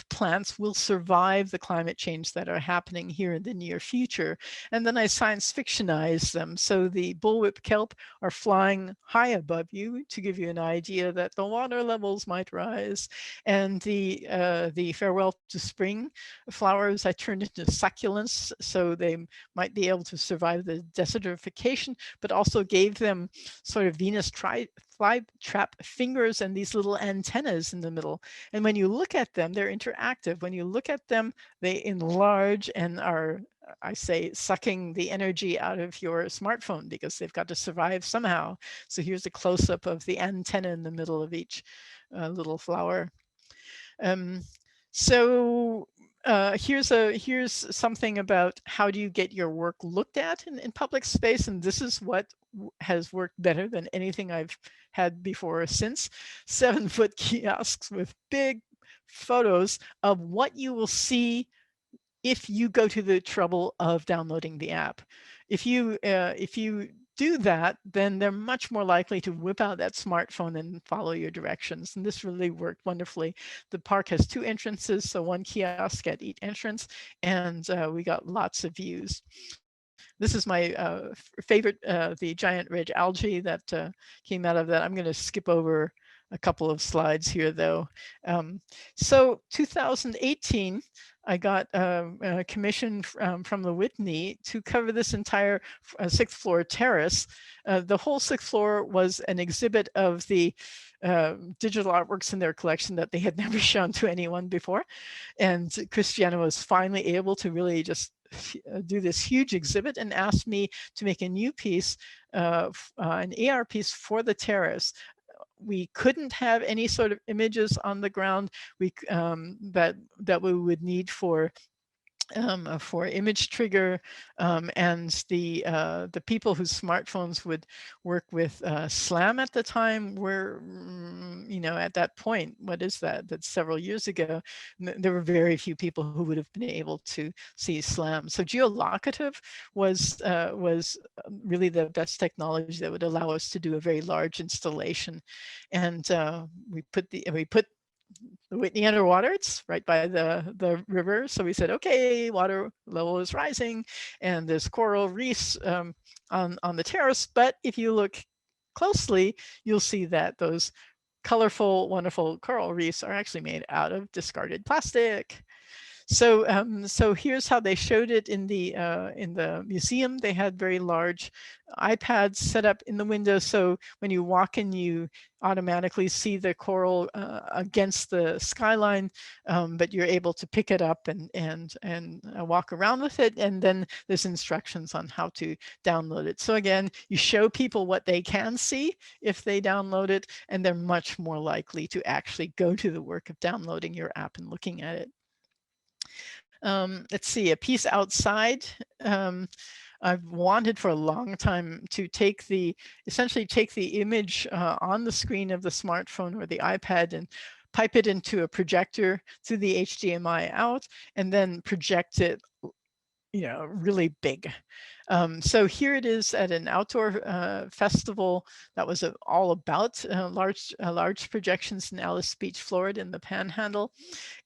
plants will survive the climate change that are happening here in the near future. And then I science fictionized them. So the bullwhip kelp are flying high above you to give you an idea that the water levels might rise. And the farewell to spring flowers I turned into succulents, so they might be able to survive the desertification, but also gave them sort of Venus flytrap fingers and these little antennas in the middle. And when you look at them, they're interactive. When you look at them, they enlarge and are, I say, sucking the energy out of your smartphone because they've got to survive somehow. So here's a close-up of the antenna in the middle of each little flower. So here's something about how do you get your work looked at in public space, and this is what has worked better than anything I've had before or since. 7-foot kiosks with big photos of what you will see if you go to the trouble of downloading the app. If you do that, then they're much more likely to whip out that smartphone and follow your directions. And this really worked wonderfully. The park has 2 entrances, so 1 kiosk at each entrance, and we got lots of views. This is my favorite, the giant red algae that came out of that. I'm going to skip over a couple of slides here, though. So 2018, I got a commission from the Whitney to cover this entire 6th floor terrace. The whole 6th floor was an exhibit of the digital artworks in their collection that they had never shown to anyone before. And Christiana was finally able to really just do this huge exhibit and asked me to make a new piece, an AR piece for the terrace. We couldn't have any sort of images on the ground that we would need for image trigger, and the people whose smartphones would work with SLAM at the time were, you know, at that point, what is that? That's several years ago. There were very few people who would have been able to see SLAM. So geolocative was really the best technology that would allow us to do a very large installation, and we put the Whitney underwater. It's right by the river. So we said, okay, water level is rising and there's coral reefs on the terrace. But if you look closely, you'll see that those colorful, wonderful coral reefs are actually made out of discarded plastic. So so here's how they showed it in the museum. They had very large iPads set up in the window. So when you walk in, you automatically see the coral against the skyline, but you're able to pick it up and walk around with it. And then there's instructions on how to download it. So again, you show people what they can see if they download it, and they're much more likely to actually go to the work of downloading your app and looking at it. Let's see, a piece outside. I've wanted for a long time to essentially take the image on the screen of the smartphone or the iPad and pipe it into a projector through the HDMI out and then project it, you know, really big. So here it is at an outdoor festival that was all about large projections in Alice Beach, Florida in the Panhandle.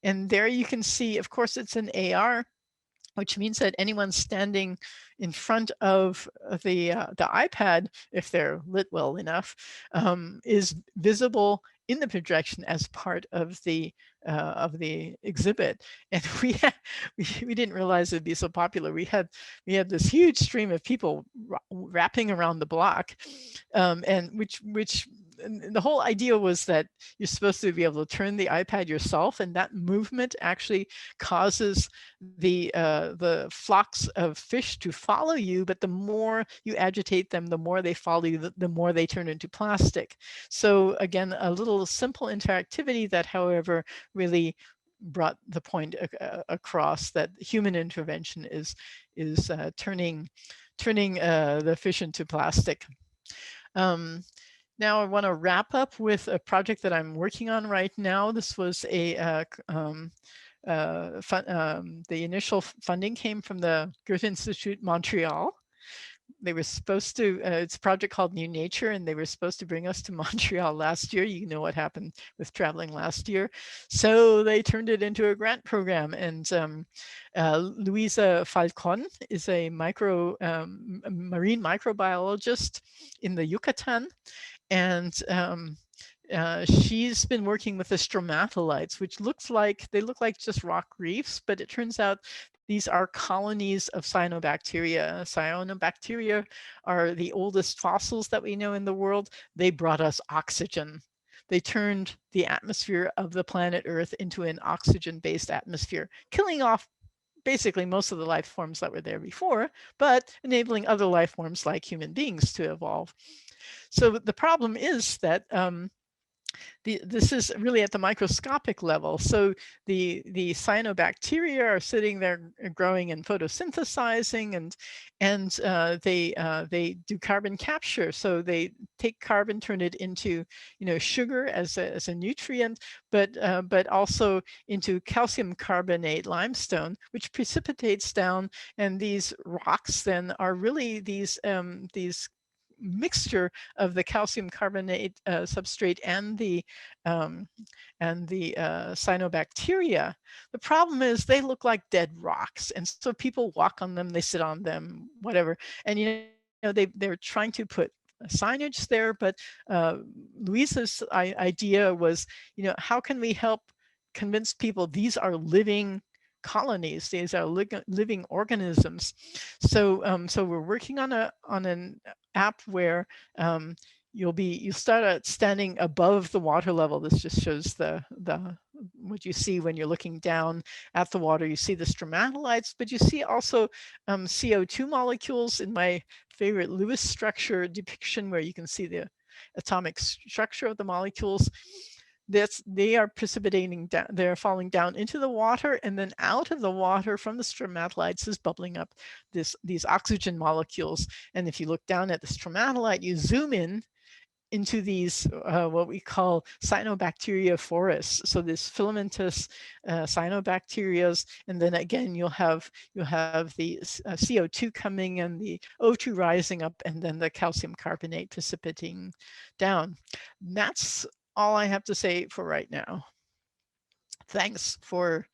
And there you can see, of course, it's an AR which means that anyone standing in front of the iPad, if they're lit well enough, is visible in the projection as part of the exhibit. And we didn't realize it'd be so popular. We had this huge stream of people wrapping around the block, and which and the whole idea was that you're supposed to be able to turn the iPad yourself, and that movement actually causes the flocks of fish to follow you, but the more you agitate them, the more they follow you, the more they turn into plastic. So again, a little simple interactivity that, however, really brought the point across that human intervention is turning the fish into plastic. Now I want to wrap up with a project that I'm working on right now. This was the initial funding came from the Goethe Institute Montreal. They were supposed to, it's a project called New Nature, and they were supposed to bring us to Montreal last year. You know what happened with traveling last year. So they turned it into a grant program. And Louisa Falcon is a marine microbiologist in the Yucatan. And she's been working with the stromatolites, which look like just rock reefs, but it turns out these are colonies of cyanobacteria. Cyanobacteria are the oldest fossils that we know in the world. They brought us oxygen. They turned the atmosphere of the planet Earth into an oxygen-based atmosphere, killing off basically most of the life forms that were there before, but enabling other life forms like human beings to evolve. So the problem is that this is really at the microscopic level. So the cyanobacteria are sitting there growing and photosynthesizing, and they do carbon capture. So they take carbon, turn it into sugar as a nutrient, but also into calcium carbonate limestone, which precipitates down. And these rocks then are really these mixture of the calcium carbonate substrate and the cyanobacteria. The problem is they look like dead rocks, and so people walk on them, they sit on them, whatever. And they're trying to put signage there, but Louisa's idea was, how can we help convince people these are living colonies, these are living organisms. So we're working on an app where you'll start out standing above the water level. This just shows the what you see when you're looking down at the water. You see the stromatolites, but you see also CO2 molecules in my favorite Lewis structure depiction, where you can see the atomic structure of the molecules. They are precipitating down, they're falling down into the water, and then out of the water from the stromatolites is bubbling up these oxygen molecules. And if you look down at the stromatolite, you zoom in into these what we call cyanobacteria forests. So this filamentous cyanobacterias, and then again you'll have the CO2 coming and the O2 rising up, and then the calcium carbonate precipitating down. And that's all I have to say for right now. Thanks for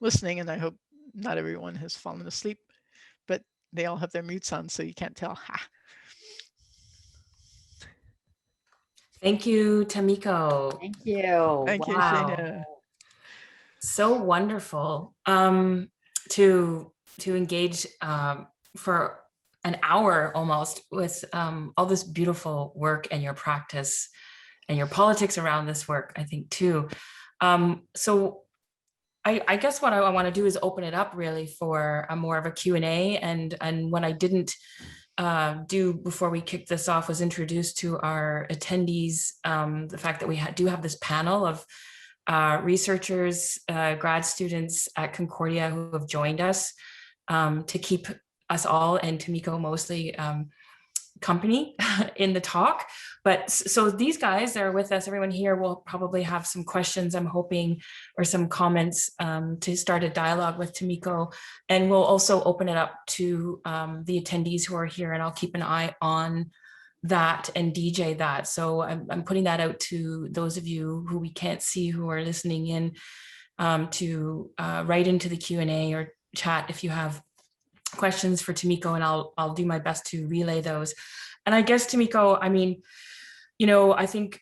listening, and I hope not everyone has fallen asleep, but they all have their mutes on, so you can't tell. Ha. Thank you, Tamiko. Thank you. Thank you, Wow. Shana. So wonderful to engage for an hour almost with all this beautiful work and your practice and your politics around this work, I think, too. So I guess what I want to do is open it up really for a more of a Q&A. And what I didn't do before we kicked this off was introduce to our attendees the fact that we do have this panel of researchers, grad students at Concordia who have joined us to keep us all, and Tamiko mostly, company in the talk. But so these guys that are with us, everyone here will probably have some questions, I'm hoping, or some comments to start a dialogue with Tamiko. And we'll also open it up to the attendees who are here, and I'll keep an eye on that and DJ that. So I'm putting that out to those of you who we can't see who are listening in. to write into the Q&A or chat if you have questions for Tamiko, and I'll do my best to relay those. And I guess, Tamiko, I mean, I think,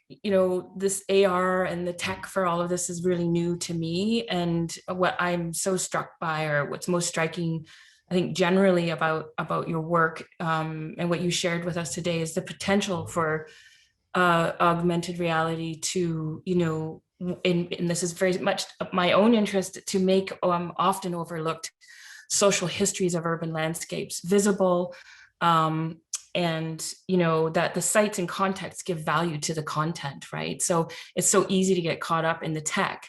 this AR and the tech for all of this is really new to me. And what I'm so struck by, or what's most striking, I think, generally about your work and what you shared with us today, is the potential for augmented reality to, and this is very much my own interest, to make often overlooked social histories of urban landscapes visible, and that the sites and context give value to the content, right? So it's so easy to get caught up in the tech,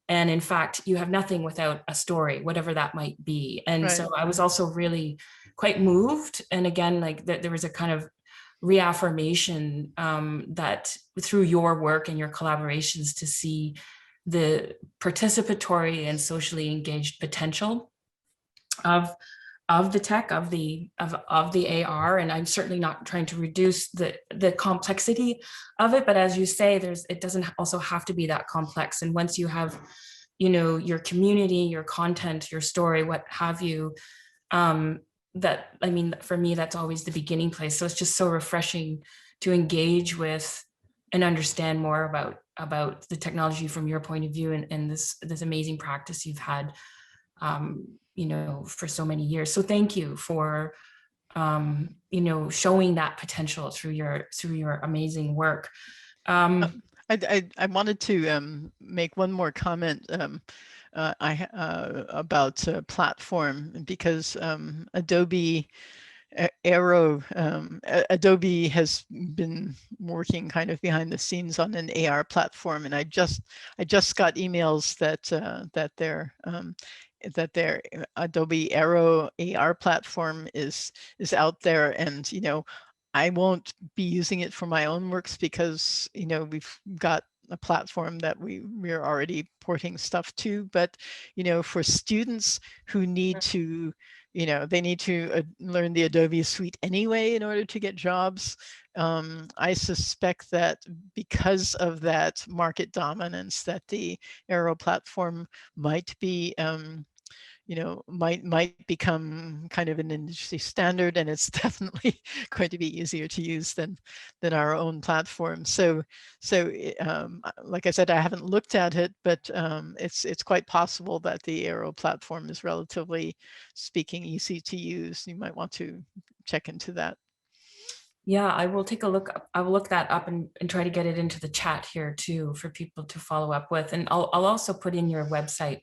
and in fact you have nothing without a story, whatever that might be. And Right. so I was also really quite moved, and again, like that there was a kind of reaffirmation that through your work and your collaborations, to see the participatory and socially engaged potential of the tech, of the AR. And I'm certainly not trying to reduce the complexity of it, but as you say, it doesn't also have to be that complex. And once you have, your community, your content, your story, what have you, for me, that's always the beginning place. So it's just so refreshing to engage with and understand more about the technology from your point of view, and this amazing practice you've had, for so many years. So thank you for, showing that potential through your amazing work. I wanted to make one more comment about platform, because Adobe Adobe has been working kind of behind the scenes on an AR platform, and I just got emails that their Adobe Aero AR platform is out there, and I won't be using it for my own works, because we've got a platform that we're already porting stuff to. But for students who need to, they need to learn the Adobe suite anyway in order to get jobs. I suspect that because of that market dominance, that the Aero platform might be might become kind of an industry standard, and it's definitely going to be easier to use than our own platform. So like I said, I haven't looked at it, but it's quite possible that the Aero platform is, relatively speaking, easy to use. You might want to check into that. Yeah, I will take a look. I will look that up and try to get it into the chat here too, for people to follow up with. And I'll also put in your website,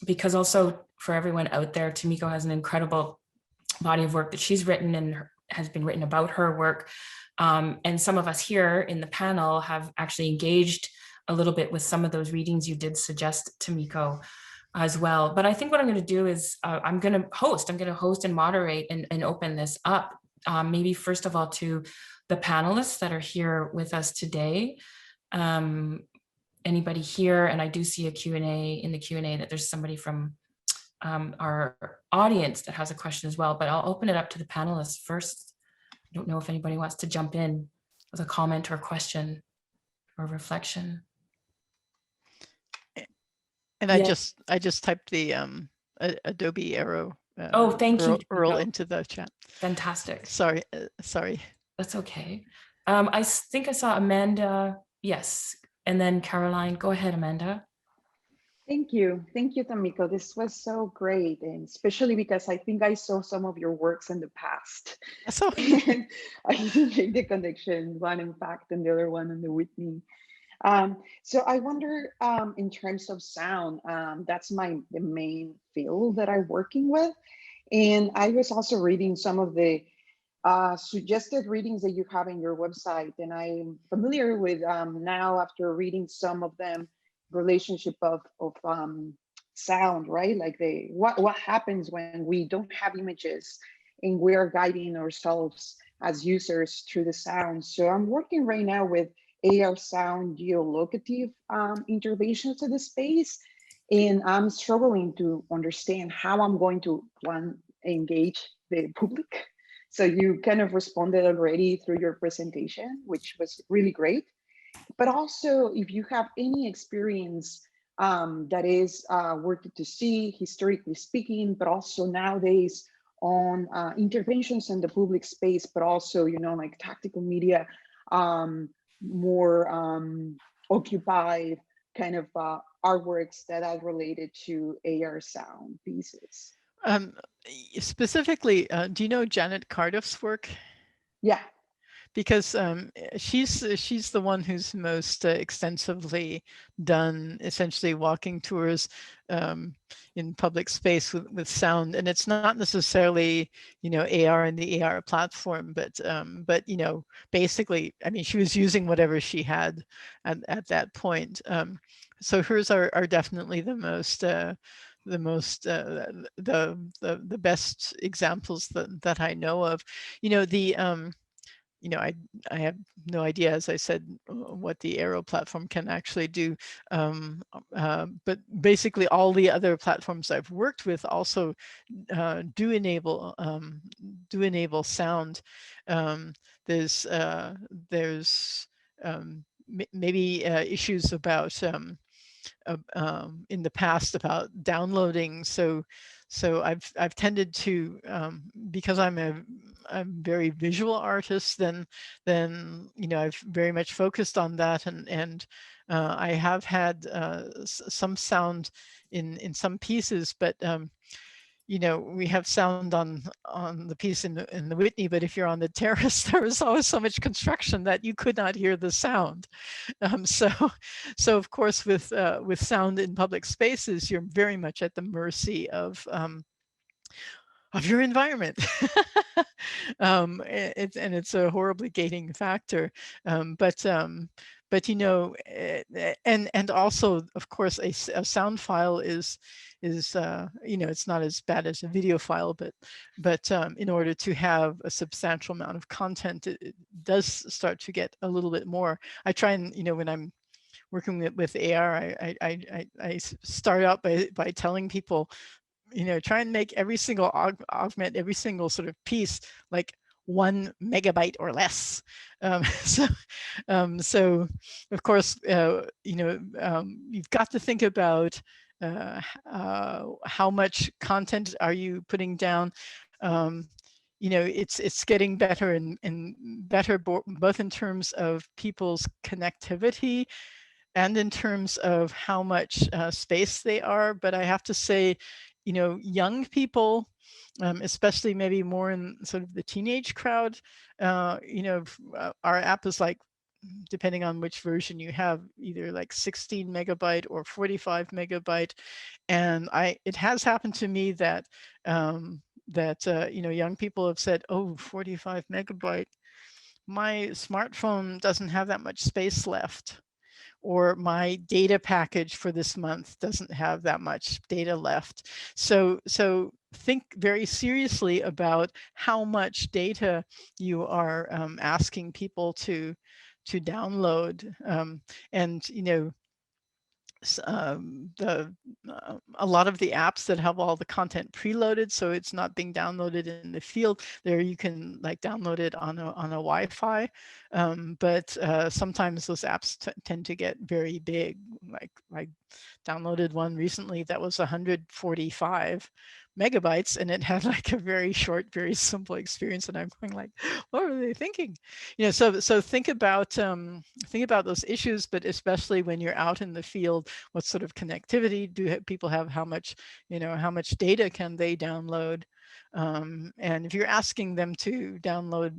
because also for everyone out there, Tamiko has an incredible body of work that she's written and has been written about her work. And some of us here in the panel have actually engaged a little bit with some of those readings you did suggest, Tamiko, as well. But I think what I'm going to do is I'm going to host and moderate and open this up, maybe first of all to the panelists that are here with us today. Anybody here, and I do see a Q&A in the Q&A that there's somebody from our audience that has a question as well, but I'll open it up to the panelists first. I don't know if anybody wants to jump in with a comment or question or reflection. And I just typed the Adobe Aero thank you, URL into the chat. Fantastic. Sorry. That's okay. I think I saw Amanda. Yes. And then Caroline. Go ahead, Amanda. Thank you, Tamiko. This was so great, and especially because I think I saw some of your works in the past. So I made the connection, one in fact, and the other one in the Whitney. So I wonder, in terms of sound, that's the main field that I'm working with, and I was also reading some of the suggested readings that you have in your website, and I'm familiar with now, after reading some of them, relationship of sound, right? Like what happens when we don't have images and we are guiding ourselves as users through the sound. So I'm working right now with AR sound geolocative interventions to the space, and I'm struggling to understand how I'm going to engage the public. So you kind of responded already through your presentation, which was really great. But also, if you have any experience that is worth to see, historically speaking, but also nowadays on interventions in the public space, but also, you know, like tactical media, more occupied kind of artworks that are related to AR sound pieces. Specifically, do you know Janet Cardiff's work? Yeah. Because she's the one who's most extensively done essentially walking tours in public space with sound, and it's not necessarily, you know, AR and the AR platform, but you know, basically, I mean, she was using whatever she had at that point. So hers are definitely the best examples that I know of. You know, you know, I have no idea, as I said, what the Aero platform can actually do. But basically all the other platforms I've worked with also do enable sound. There's maybe issues about in the past about downloading. So I've tended to, because I'm a very visual artist, then you know, I've very much focused on that, and I have had some sound in some pieces, but you know, we have sound on the piece in the Whitney, but if you're on the terrace, there was always so much construction that you could not hear the sound. So of course, with sound in public spaces, you're very much at the mercy of your environment. And it's a horribly gating factor. But you know, and also, of course, a sound file is you know, it's not as bad as a video file, but in order to have a substantial amount of content, it does start to get a little bit more. I try and, you know, when I'm working with AR, I start out by telling people, you know, try and make every single augment, every single sort of piece like 1 megabyte or less. So of course, you know, you've got to think about how much content are you putting down. You know, it's getting better and better, both in terms of people's connectivity and in terms of how much space they are. But I have to say, you know, young people, especially maybe more in sort of the teenage crowd, you know, our app is like, depending on which version you have, either like 16 megabyte or 45 megabyte. And it has happened to me that you know, young people have said, oh, 45 megabyte, my smartphone doesn't have that much space left, or my data package for this month doesn't have that much data left. So think very seriously about how much data you are asking people to download. And you know, a lot of the apps that have all the content preloaded, so it's not being downloaded in the field, there you can like download it on a Wi-Fi, but sometimes those apps tend to get very big. Like I downloaded one recently that was 145 megabytes, and it had like a very short, very simple experience, and I'm going like, what were they thinking? You know, so think about those issues, but especially when you're out in the field, what sort of connectivity do people have? How much, you know, how much data can they download? And if you're asking them to download,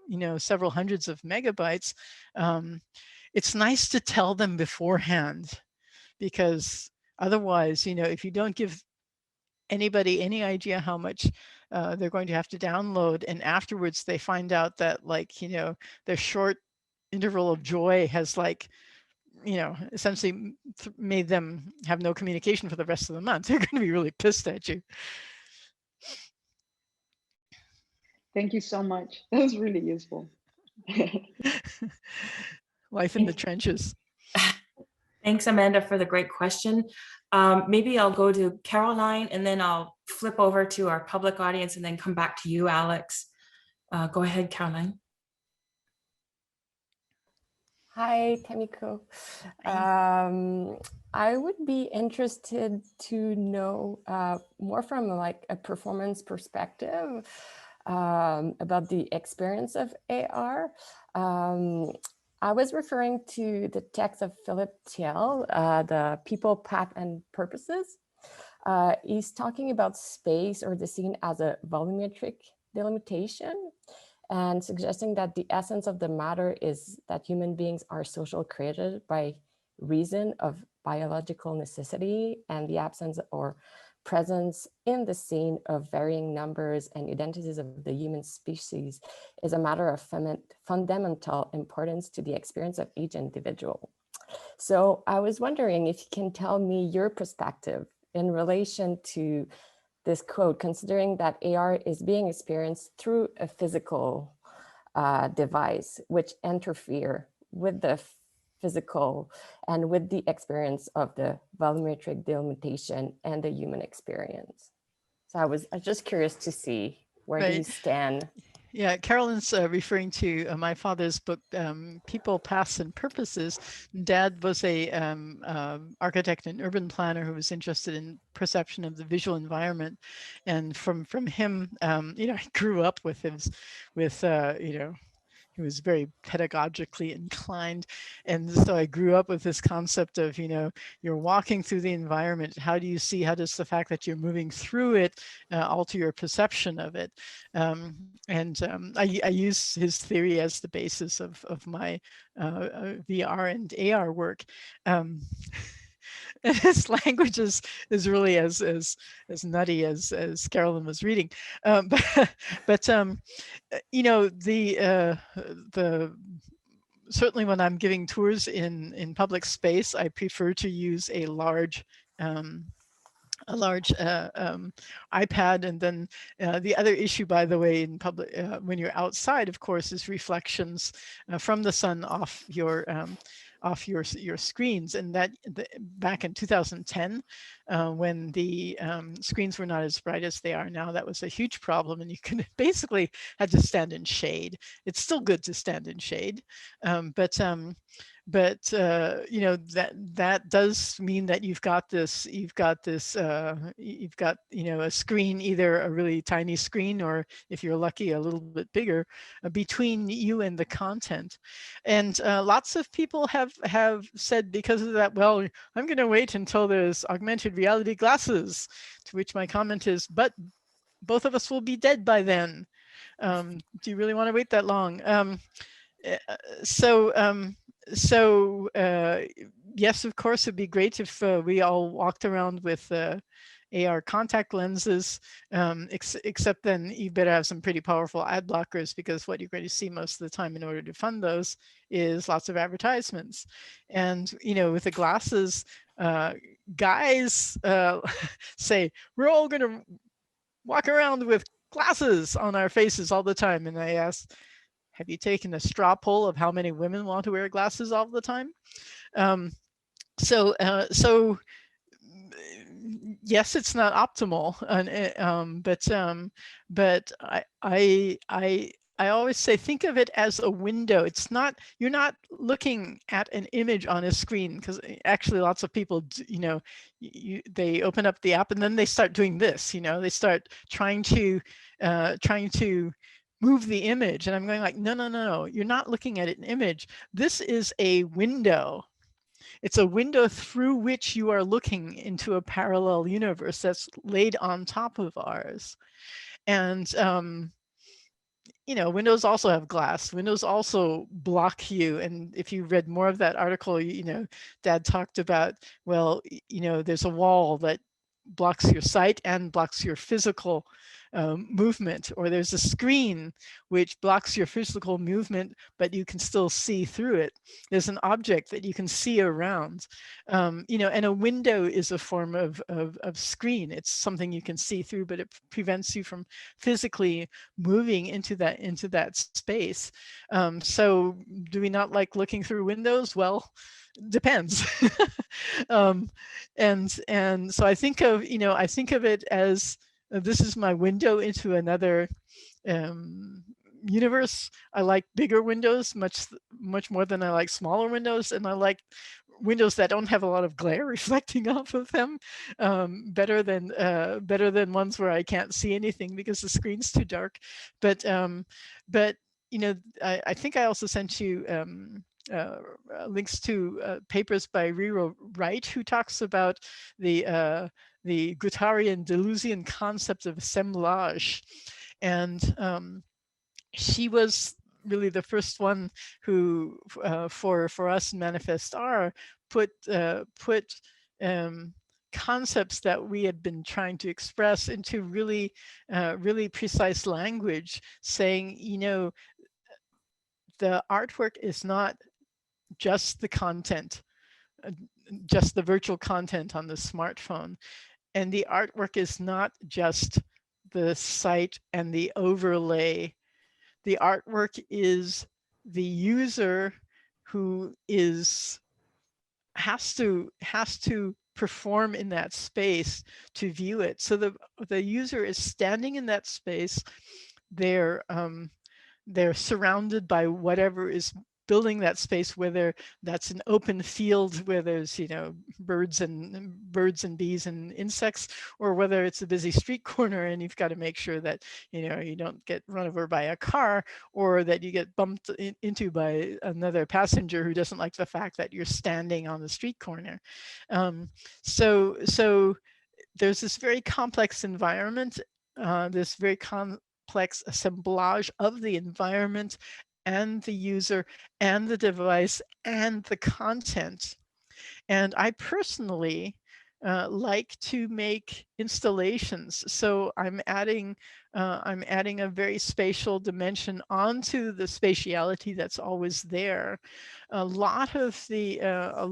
you know, several hundreds of megabytes, it's nice to tell them beforehand, because otherwise, you know, if you don't give anybody any idea how much they're going to have to download, and afterwards they find out that, like, you know, their short interval of joy has, like, you know, essentially made them have no communication for the rest of the month, they're going to be really pissed at you. Thank you so much. That was really useful. Life in the trenches. Thanks, Amanda, for the great question. Maybe I'll go to Caroline, and then I'll flip over to our public audience and then come back to you, Alex. Go ahead, Caroline. Hi, Tamiko. I would be interested to know more from like a performance perspective about the experience of AR. I was referring to the text of Philip Thiel, the People, Path, and Purposes. He's talking about space or the scene as a volumetric delimitation, and suggesting that the essence of the matter is that human beings are social creatures by reason of biological necessity, and the absence or presence in the scene of varying numbers and identities of the human species is a matter of fundamental importance to the experience of each individual. So I was wondering if you can tell me your perspective in relation to this quote, considering that AR is being experienced through a physical device, which interfere with the physical and with the experience of the volumetric delimitation and the human experience. So I was just curious to see where do you stand? Yeah, Carolyn's referring to my father's book, People, Paths, and Purposes. Dad was a architect and urban planner who was interested in perception of the visual environment, and from him, you know, I grew up with him, with you know, he was very pedagogically inclined. And so I grew up with this concept of, you know, you're walking through the environment. How do you see, how does the fact that you're moving through it alter your perception of it? I use his theory as the basis of my VR and AR work. And his language is really as nutty as Carolyn was reading, but you know, the certainly when I'm giving tours in public space, I prefer to use a large iPad. And then the other issue, by the way, in public, when you're outside, of course, is reflections from the sun off your screens. And that back in 2010, when the screens were not as bright as they are now, that was a huge problem. And you can basically had to stand in shade. It's still good to stand in shade, but you know, that does mean that you've got you know, a screen, either a really tiny screen, or if you're lucky, a little bit bigger, between you and the content. And lots of people have said, because of that, well, I'm going to wait until there's augmented reality glasses, to which my comment is, but both of us will be dead by then. Do you really want to wait that long? Yes, of course, it'd be great if we all walked around with AR contact lenses, except then you better have some pretty powerful ad blockers, because what you're going to see most of the time in order to fund those is lots of advertisements. And, you know, with the glasses, guys say, we're all going to walk around with glasses on our faces all the time. And I asked, have you taken a straw poll of how many women want to wear glasses all the time? So yes, it's not optimal, but I always say, think of it as a window. It's not, you're not looking at an image on a screen, because actually lots of people, you know, they open up the app and then they start doing this, you know, they start trying to move the image. And I'm going like, no, you're not looking at an image. This is a window. It's a window through which you are looking into a parallel universe that's laid on top of ours. And, you know, windows also have glass. Windows also block you. And if you read more of that article, you know, Dad talked about, well, you know, there's a wall that blocks your sight and blocks your physical movement, or there's a screen which blocks your physical movement, but you can still see through it. There's an object that you can see around, you know, and a window is a form of screen. It's something you can see through, but it prevents you from physically moving into that space. So do we not like looking through windows? Well, depends. And so I think of it as, this is my window into another universe. I like bigger windows, much much more than I like smaller windows, and I like windows that don't have a lot of glare reflecting off of them, better than ones where I can't see anything because the screen's too dark. But you know, I think I also sent you links to papers by Riro Wright, who talks about the Guattarian Deleuzian concept of assemblage. And she was really the first one who, for us in Manifest.AR, put concepts that we had been trying to express into really precise language, saying, you know, the artwork is not just the content, just the virtual content on the smartphone. And the artwork is not just the site and the overlay. The artwork is the user who has to perform in that space to view it. So the user is standing in that space. They're surrounded by whatever is building that space, whether that's an open field where there's, you know, birds and bees and insects, or whether it's a busy street corner and you've got to make sure that, you know, you don't get run over by a car, or that you get bumped into by another passenger who doesn't like the fact that you're standing on the street corner. So there's this very complex environment, this very complex assemblage of the environment and the user and the device and the content. And I personally like to make installations. So I'm adding a very spatial dimension onto the spatiality that's always there. A lot of AR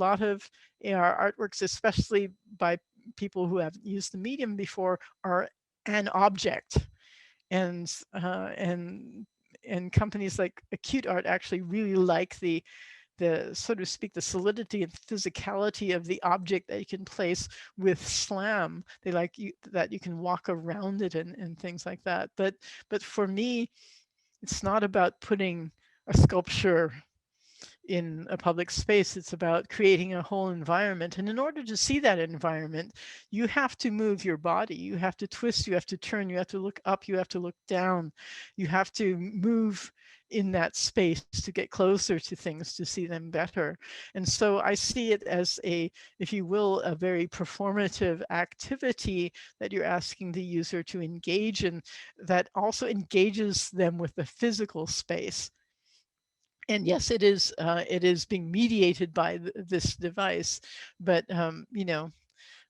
artworks, especially by people who haven't used the medium before, are an object. And companies like Acute Art actually really like the so to speak, the solidity and physicality of the object that you can place with SLAM. They like that you can walk around it and things like that. But for me, it's not about putting a sculpture in a public space. It's about creating a whole environment. And in order to see that environment, you have to move your body. You have to twist, you have to turn, you have to look up, you have to look down. You have to move in that space to get closer to things, to see them better. And so I see it as a, if you will, a very performative activity that you're asking the user to engage in, that also engages them with the physical space. And yes, it is being mediated by this device, but you know,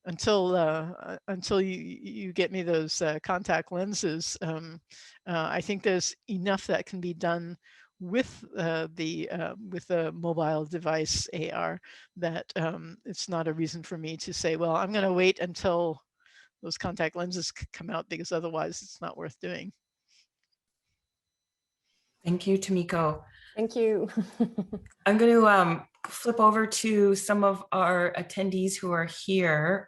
until you get me those contact lenses, I think there's enough that can be done with the mobile device AR that it's not a reason for me to say, well, I'm going to wait until those contact lenses come out, because otherwise it's not worth doing. Thank you, Tamiko. Thank you. I'm going to flip over to some of our attendees who are here.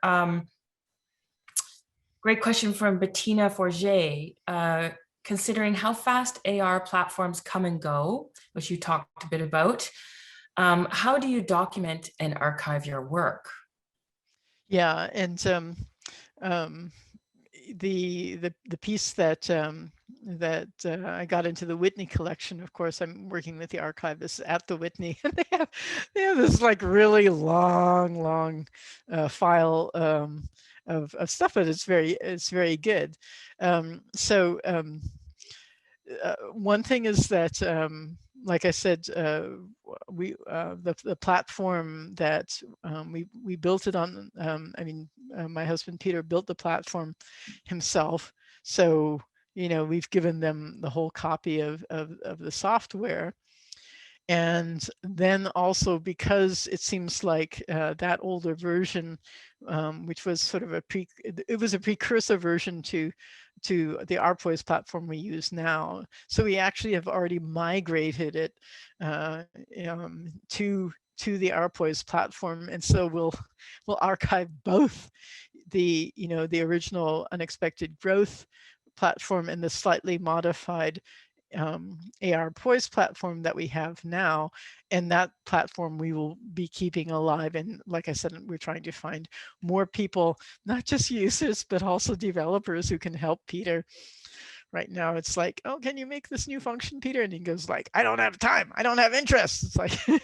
Great question from Bettina Forget. Considering how fast AR platforms come and go, which you talked a bit about, how do you document and archive your work? Yeah, and the piece that I got into the Whitney collection, of course, I'm working with the archivists at the Whitney, and they have this like really long file of stuff, but it's very good. One thing is that, like I said, the platform that we built it on. I mean, my husband Peter built the platform himself, so you know, we've given them the whole copy of the software. And then also, because it seems like that older version, which was sort of a precursor version to the Arpoise platform we use now. So we actually have already migrated it to the Arpoise platform, and so we'll archive both the original Unexpected Growth platform and the slightly modified AR Poise platform that we have now. And that platform we will be keeping alive. And like I said, we're trying to find more people, not just users, but also developers who can help Peter. Right now, it's like, oh, can you make this new function, Peter? And he goes like, I don't have time. I don't have interest. It's like, it'd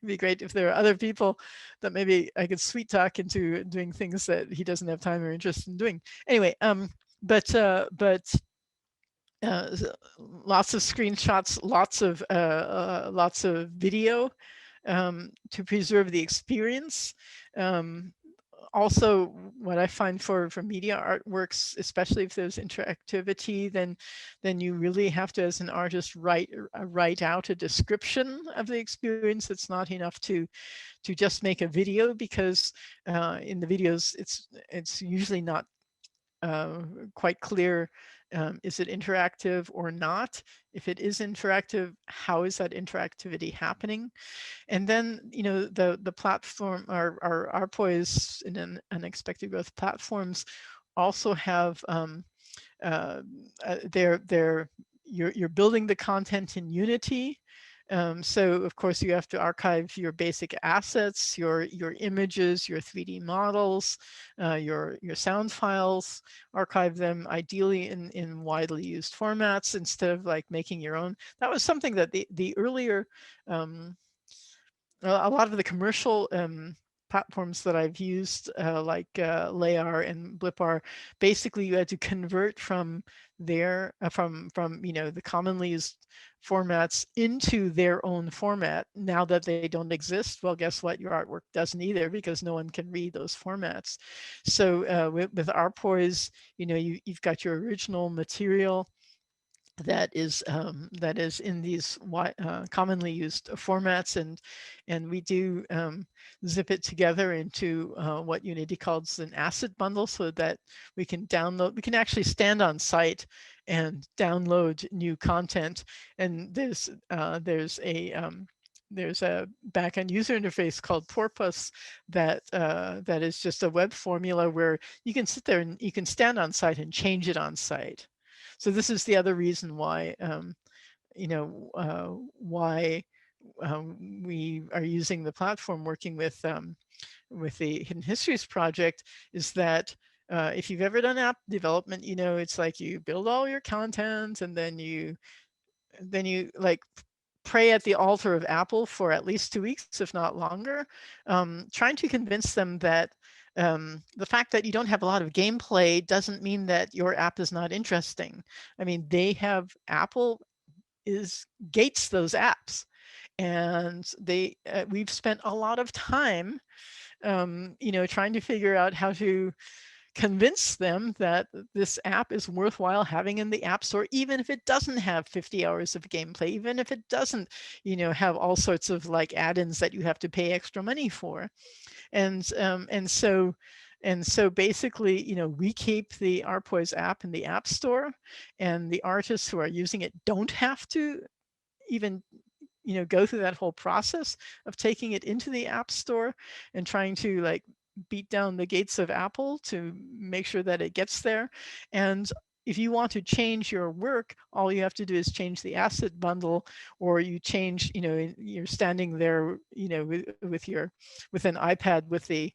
be great if there are other people that maybe I could sweet talk into doing things that he doesn't have time or interest in doing. Anyway, but lots of screenshots, lots of video to preserve the experience. Also, what I find for media artworks, especially if there's interactivity, then you really have to, as an artist, write out a description of the experience. It's not enough to just make a video, because in the videos it's usually not quite clear. Is it interactive or not? If it is interactive, how is that interactivity happening? And then, the platform, our Poise and Unexpected Growth platforms also have, you're building the content in Unity. So of course you have to archive your basic assets, your images, your 3D models, your sound files, archive them ideally in widely used formats instead of like making your own. That was something that the earlier, a lot of the commercial platforms that I've used, like LAR and Blipar, basically you had to convert from their from the commonly used formats into their own format. Now that they don't exist, well, guess what? Your artwork doesn't either, because no one can read those formats. So with our Poise, you've got your original material that is in these commonly used formats, and we do zip it together into what Unity calls an asset bundle, so that we can actually stand on site and download new content. And there's a backend user interface called Porpoise that is just a web formula where you can sit there and you can stand on site and change it on site. So this is the other reason why, we are using the platform, working with the Hidden Histories project, is that if you've ever done app development, it's like you build all your content and then you like pray at the altar of Apple for at least 2 weeks, if not longer, trying to convince them that the fact that you don't have a lot of gameplay doesn't mean that your app is not interesting. I mean, Apple gates those apps, and we've spent a lot of time, trying to figure out how to convince them that this app is worthwhile having in the App Store, even if it doesn't have 50 hours of gameplay, even if it doesn't, have all sorts of like add-ins that you have to pay extra money for. And so basically, we keep the Poise app in the App Store, and the artists who are using it don't have to even go through that whole process of taking it into the App Store and trying to like beat down the gates of Apple to make sure that it gets there. And if you want to change your work, all you have to do is change the asset bundle, or you change, you're standing there, with an iPad with the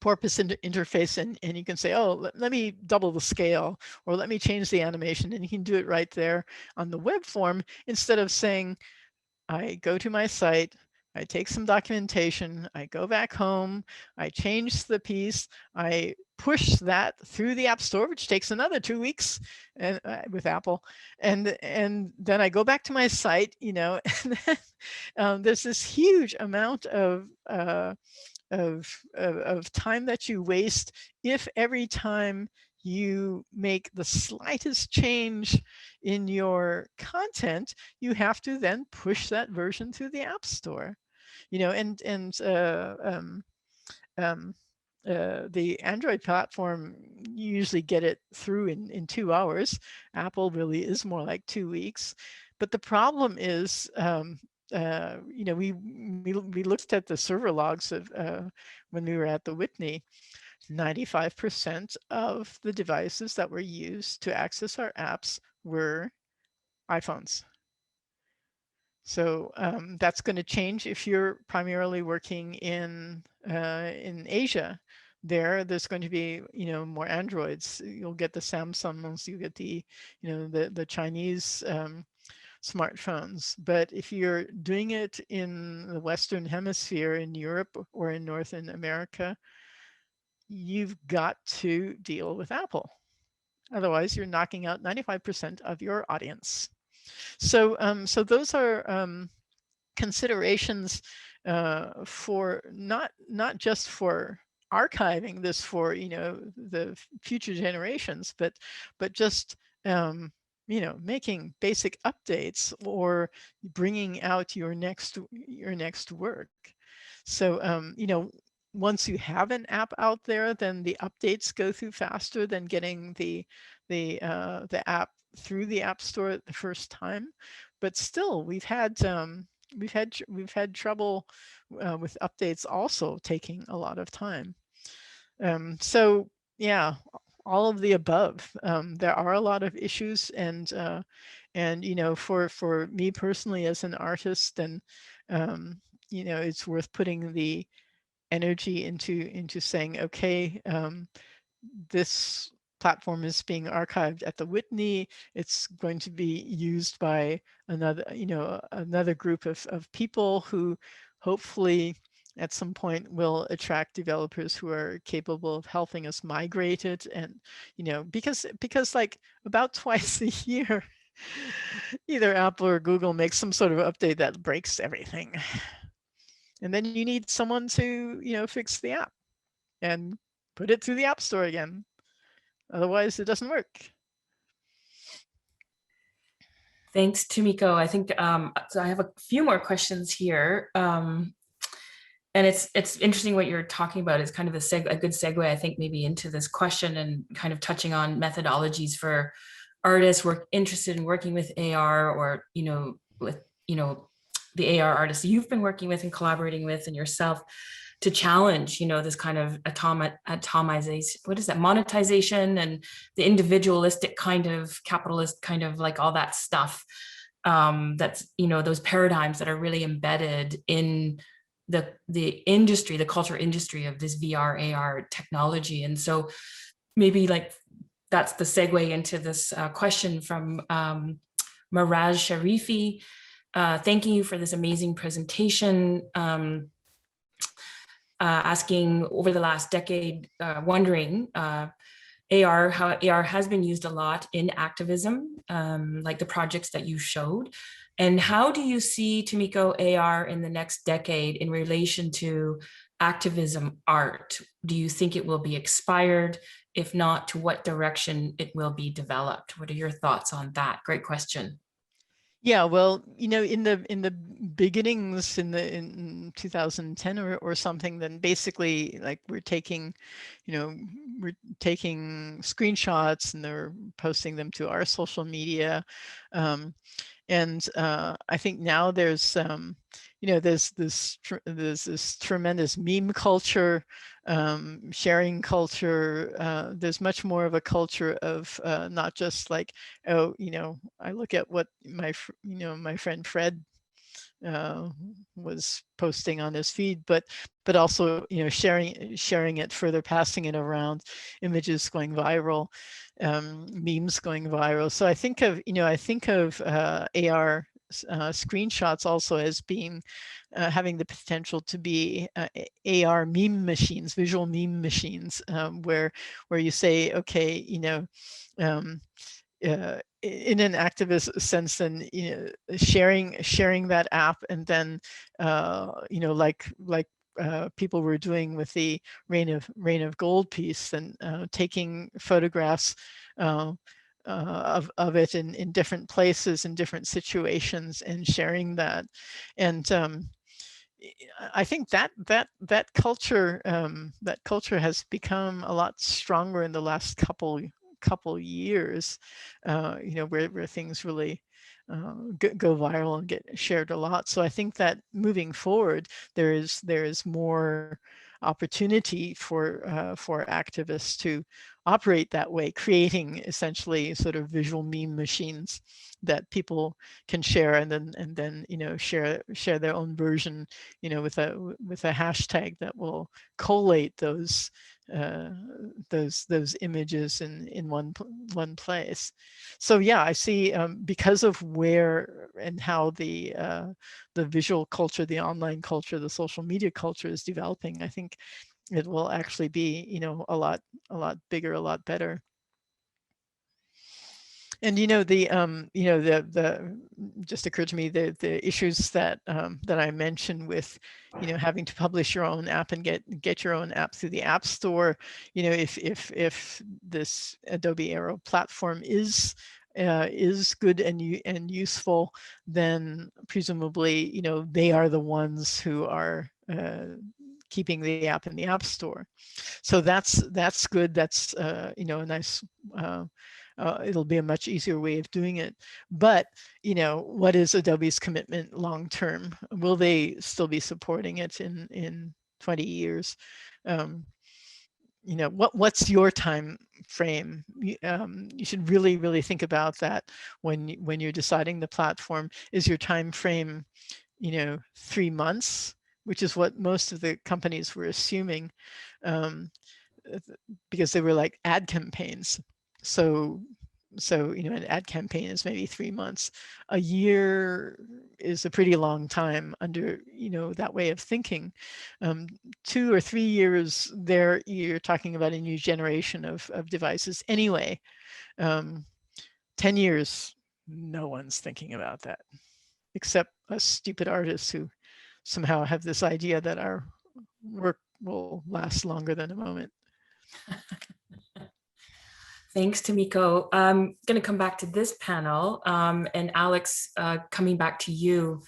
Porpoise interface, and you can say, oh, let me double the scale, or let me change the animation, and you can do it right there on the web form, instead of saying, I go to my site, I take some documentation, I go back home, I change the piece, I push that through the App Store, which takes another 2 weeks, and with Apple, and then I go back to my site, and then, there's this huge amount of time that you waste if every time you make the slightest change in your content, you have to then push that version through the App Store. The Android platform, you usually get it through in 2 hours. Apple really is more like 2 weeks. But the problem is, we looked at the server logs of when we were at the Whitney. 95% of the devices that were used to access our apps were iPhones. So that's going to change if you're primarily working in Asia. There's going to be, more Androids. You'll get the Samsungs, you get the, the Chinese smartphones. But if you're doing it in the Western Hemisphere, in Europe or in North America, you've got to deal with Apple. Otherwise, you're knocking out 95% of your audience. So, so those are considerations for not just for archiving this for the future generations, but just making basic updates or bringing out your next work. So once you have an app out there, then the updates go through faster than getting the app through the App Store the first time. But still, we've had trouble with updates also taking a lot of time. So yeah, all of the above. There are a lot of issues, and for me personally as an artist, then it's worth putting the energy into saying, okay, this platform is being archived at the Whitney. It's going to be used by another group of people who hopefully at some point will attract developers who are capable of helping us migrate it. And because like about twice a year, either Apple or Google makes some sort of update that breaks everything. And then you need someone to fix the app and put it through the App Store again. Otherwise, it doesn't work. Thanks, Tamiko. I think so. I have a few more questions here, and it's interesting what you're talking about. Is kind of a good segue, I think, maybe into this question and kind of touching on methodologies for artists interested in working with AR, or with the AR artists you've been working with and collaborating with, and yourself, to challenge, this kind of atomization, what is that, monetization, and the individualistic kind of capitalist kind of like all that stuff. That's, those paradigms that are really embedded in the industry, the culture industry of this VR, AR technology. And so maybe like that's the segue into this question from Miraz Sharifi. Thanking you for this amazing presentation. Asking over the last decade, wondering how AR has been used a lot in activism, like the projects that you showed. And how do you see, Tamiko, AR in the next decade in relation to activism art? Do you think it will be expired? If not, to what direction it will be developed? What are your thoughts on that? Great question. Yeah, well, in the beginnings in 2010 or something, then basically like we're taking screenshots and they're posting them to our social media. And I think now there's this tremendous meme culture, sharing culture. There's much more of a culture of not just like, oh, I look at what my friend Fred was posting on his feed, but also sharing it further, passing it around, images going viral, memes going viral. So I think of AR screenshots also as being having the potential to be AR meme machines, visual meme machines, where you say, okay, in an activist sense, then sharing that app, and then like people were doing with the Rain of Gold piece, and taking photographs of it in different places, in different situations, and sharing that. And I think that culture has become a lot stronger in the last couple years, where things really go viral and get shared a lot. So I think that moving forward, there is more opportunity for activists to operate that way, creating essentially sort of visual meme machines that people can share, and then share their own version, with a hashtag that will collate those images in one place. So yeah, I see, because of where and how the visual culture, the online culture, the social media culture is developing, I think it will actually be, a lot bigger, a lot better. And the just occurred to me the issues that I mentioned with having to publish your own app and get your own app through the App Store. If this Adobe Aero platform is good and useful, then presumably they are the ones who are keeping the app in the App Store. So that's good. That's a nice. It'll be a much easier way of doing it. But, what is Adobe's commitment long term? Will they still be supporting it in 20 years? What's your time frame? You should really think about that when you're deciding the platform. Is your time frame, 3 months, which is what most of the companies were assuming, because they were like ad campaigns. So an ad campaign is maybe 3 months. A year is a pretty long time under that way of thinking. 2 or 3 years there, you're talking about a new generation of devices anyway. 10 years, no one's thinking about that, except us stupid artists who somehow have this idea that our work will last longer than a moment. Thanks, Tamiko. I'm going to come back to this panel, and Alex, coming back to you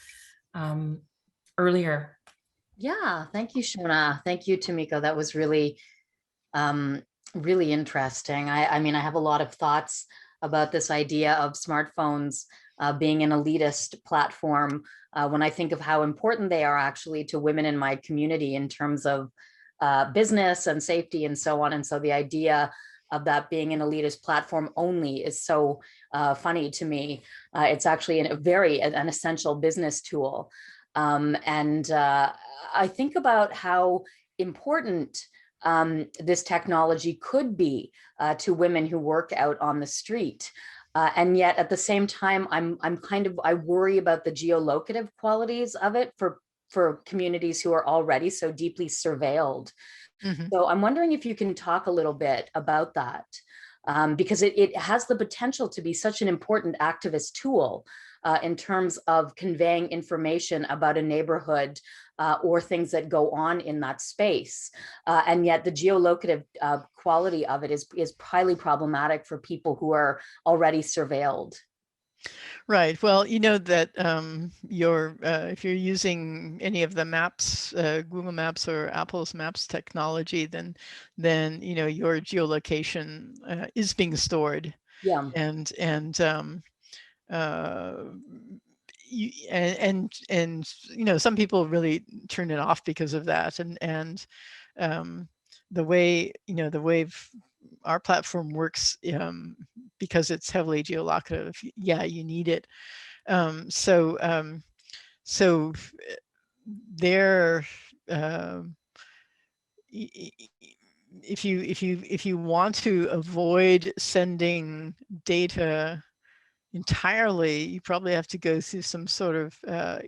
earlier. Yeah, thank you, Shona. Thank you, Tamiko. That was really, really interesting. I mean, I have a lot of thoughts about this idea of smartphones being an elitist platform when I think of how important they are actually to women in my community in terms of business and safety and so on. And so the idea of that being an elitist platform only is so funny to me. It's actually an essential business tool. And I think about how important this technology could be to women who work out on the street. And yet at the same time, I worry about the geolocative qualities of it for communities who are already so deeply surveilled. Mm-hmm. So I'm wondering if you can talk a little bit about that, because it has the potential to be such an important activist tool in terms of conveying information about a neighborhood or things that go on in that space. And yet the geolocative quality of it is highly problematic for people who are already surveilled. Right. Well, that if you're using any of the maps, Google Maps or Apple's Maps technology, then your geolocation is being stored. Yeah. And some people really turn it off because of that. And the way our platform works, because it's heavily geolocative, yeah, you need it. So there, if you want to avoid sending data entirely, you probably have to go through some sort of I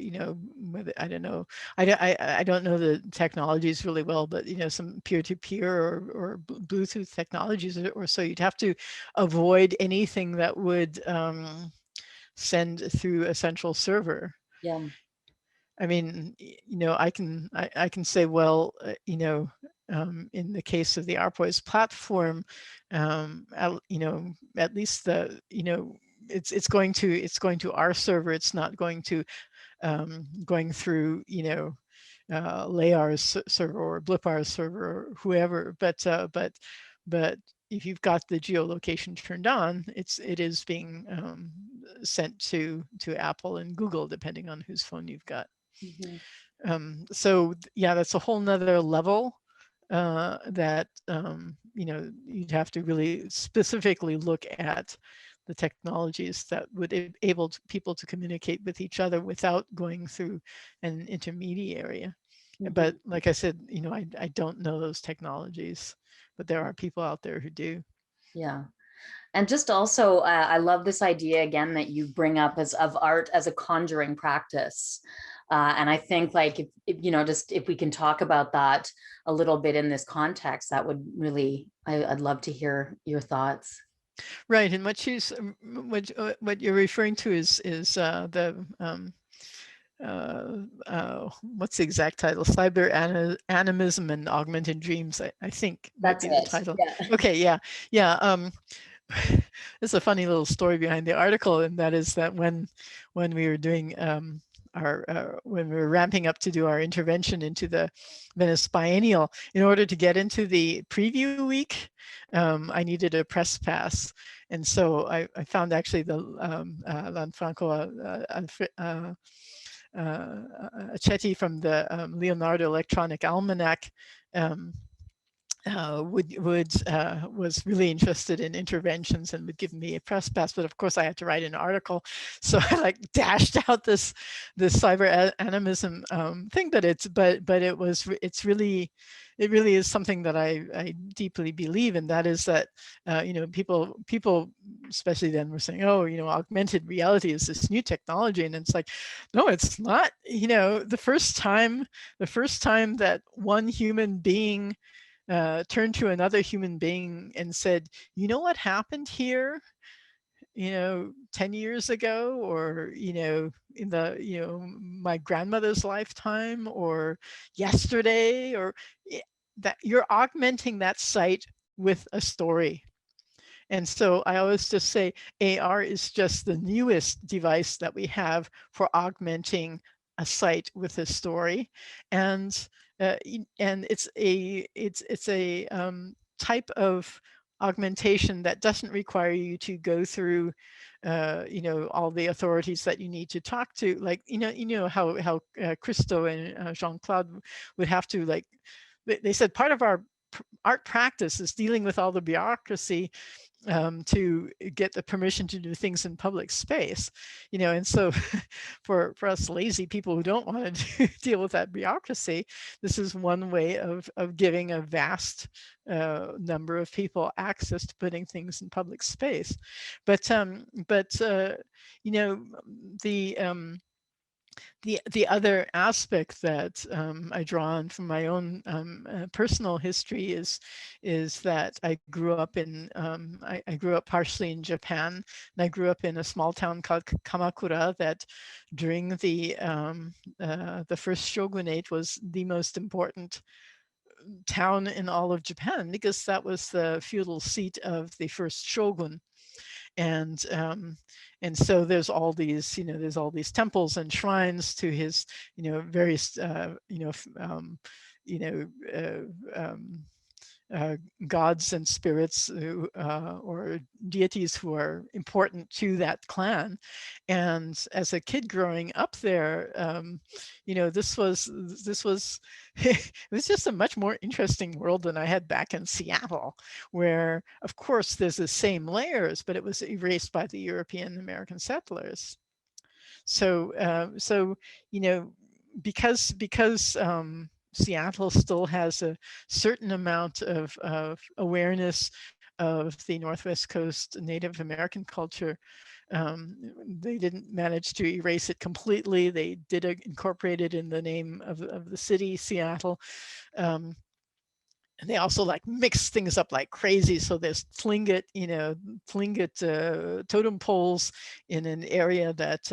don't know, I don't know the technologies really well, but some peer-to-peer or Bluetooth technologies or so. You'd have to avoid anything that would send through a central server. Yeah. I mean, I can say, well, in the case of the Arpoise platform, at least it's going to our server. It's not going to going through Layar's server or Blipar's server or whoever. But if you've got the geolocation turned on, it is being sent to Apple and Google, depending on whose phone you've got. Mm-hmm. So yeah, that's a whole nother level that you know, you'd have to really specifically look at the technologies that would enable people to communicate with each other without going through an intermediary. But like I said, you know, I don't know those technologies, but there are people out there who do. Yeah. And just also, I love this idea again that you bring up as of art as a conjuring practice. And I think like, if you know, just if we can talk about that a little bit in this context, that would really, I'd love to hear your thoughts. Right, and what what you're referring to is the what's the exact title? Cyber Animism and Augmented Dreams, I think might That's be the it. title. Yeah. Okay, yeah. There's a funny little story behind the article, and that is that when we were doing when we were ramping up to do our intervention into the Venice Biennale, in order to get into the preview week, I needed a press pass, and so I found actually the Lanfranco Accetti from the Leonardo Electronic Almanac. Was really interested in interventions and would give me a press pass, but of course I had to write an article, so I like dashed out this cyber animism thing. But it really is something that I deeply believe in. That is that you know, people especially then were saying, oh, you know, augmented reality is this new technology, and it's like, no, it's not. You know, the first time that one human being turned to another human being and said, you know what happened here, you know, 10 years ago, or, you know, in the, you know, my grandmother's lifetime, or yesterday, or that you're augmenting that site with a story. And so I always just say AR is just the newest device that we have for augmenting a site with a story. And it's a type of augmentation that doesn't require you to go through you know, all the authorities that you need to talk to, like, you know how Christo and Jean-Claude would have to, like, they said part of our art practice is dealing with all the bureaucracy to get the permission to do things in public space, you know. And so for us lazy people who don't want to deal with that bureaucracy, this is one way of giving a vast number of people access to putting things in public space. But you know, the other aspect that I draw on from my own personal history is that I grew up in I grew up partially in Japan, and I grew up in a small town called Kamakura that during the first shogunate was the most important town in all of Japan, because that was the feudal seat of the first shogun. And so there's all these, you know, there's all these temples and shrines to his, you know, various, gods and spirits who, or deities who are important to that clan. And as a kid growing up there, you know, this was it was just a much more interesting world than I had back in Seattle, where of course there's the same layers, but it was erased by the European American settlers. So you know, because Seattle still has a certain amount of awareness of the Northwest Coast Native American culture. They didn't manage to erase it completely. They did incorporate it in the name of the city, Seattle. And they also like mix things up like crazy. So there's Tlingit, you know, totem poles in an area that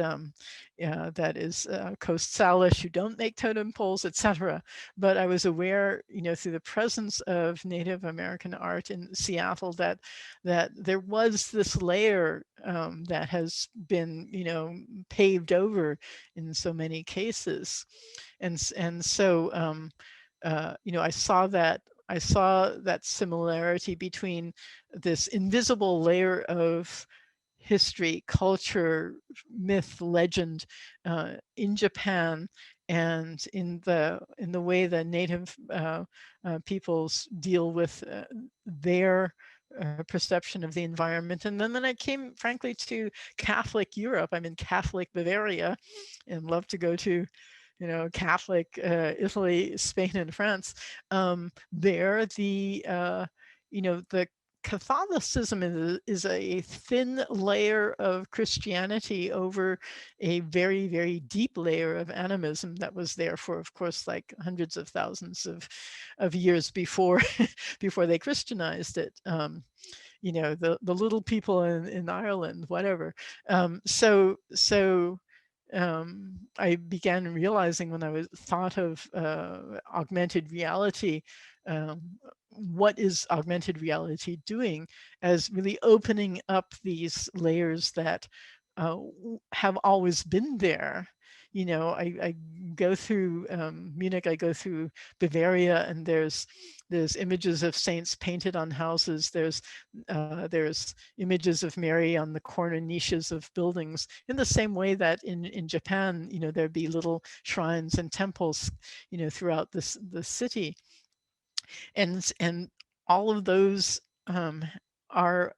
that is Coast Salish, who don't make totem poles, etc. But I was aware, you know, through the presence of Native American art in Seattle, that there was this layer that has been, you know, paved over in so many cases, and so you know, I saw that similarity between this invisible layer of history, culture, myth, legend in Japan, and in the way that Native peoples deal with their perception of the environment. And then I came, frankly, to Catholic Europe. I'm in Catholic Bavaria, and love to go to, Catholic Italy, Spain, and France. There, the Catholicism is a thin layer of Christianity over a very, very deep layer of animism that was there for, of course, like hundreds of thousands of years before before they Christianized it. The little people in Ireland, whatever. I began realizing when I thought of augmented reality, what is augmented reality doing as really opening up these layers that have always been there. I go through Munich, I go through Bavaria, and there's images of saints painted on houses. There's images of Mary on the corner niches of buildings, in the same way that in Japan, there'd be little shrines and temples, throughout the city. And all of those are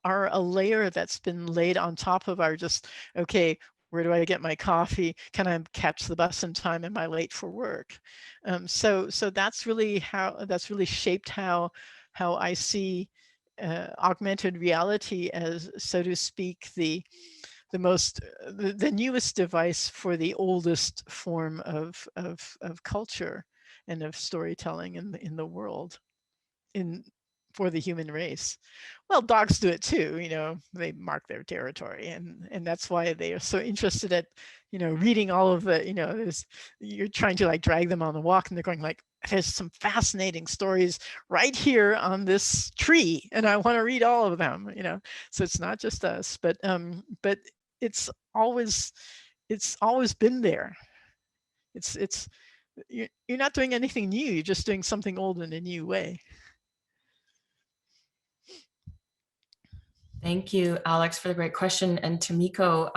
a layer that's been laid on top of our just, okay, where do I get my coffee? Can I catch the bus in time? Am I late for work? So that's really shaped how I see augmented reality as, so to speak, the newest device for the oldest form of culture and of storytelling in the world, for the human race. Well, dogs do it too, they mark their territory, and that's why they are so interested at, reading all of the, you're trying to like drag them on the walk, and they're going like, there's some fascinating stories right here on this tree, and I want to read all of them, so it's not just us, but it's always been there. You're not doing anything new, you're just doing something old in a new way. Thank you, Alex, for the great question. And Tamiko,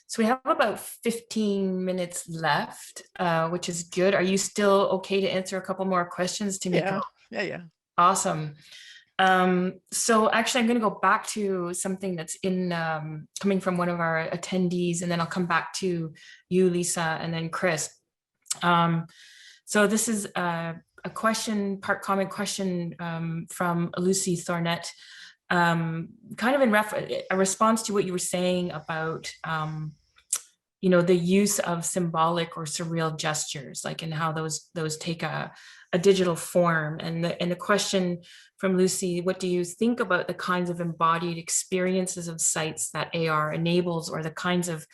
so we have about 15 minutes left, which is good. Are you still okay to answer a couple more questions, Tamiko? Yeah. Awesome. So actually, I'm going to go back to something that's coming from one of our attendees, and then I'll come back to you, Lisa, and then Chris. So this is a question, part comment question from Lucy Thornett. Kind of in a response to what you were saying about, the use of symbolic or surreal gestures, like, and how those take a digital form. And the question from Lucy, what do you think about the kinds of embodied experiences of sites that AR enables, or the kinds of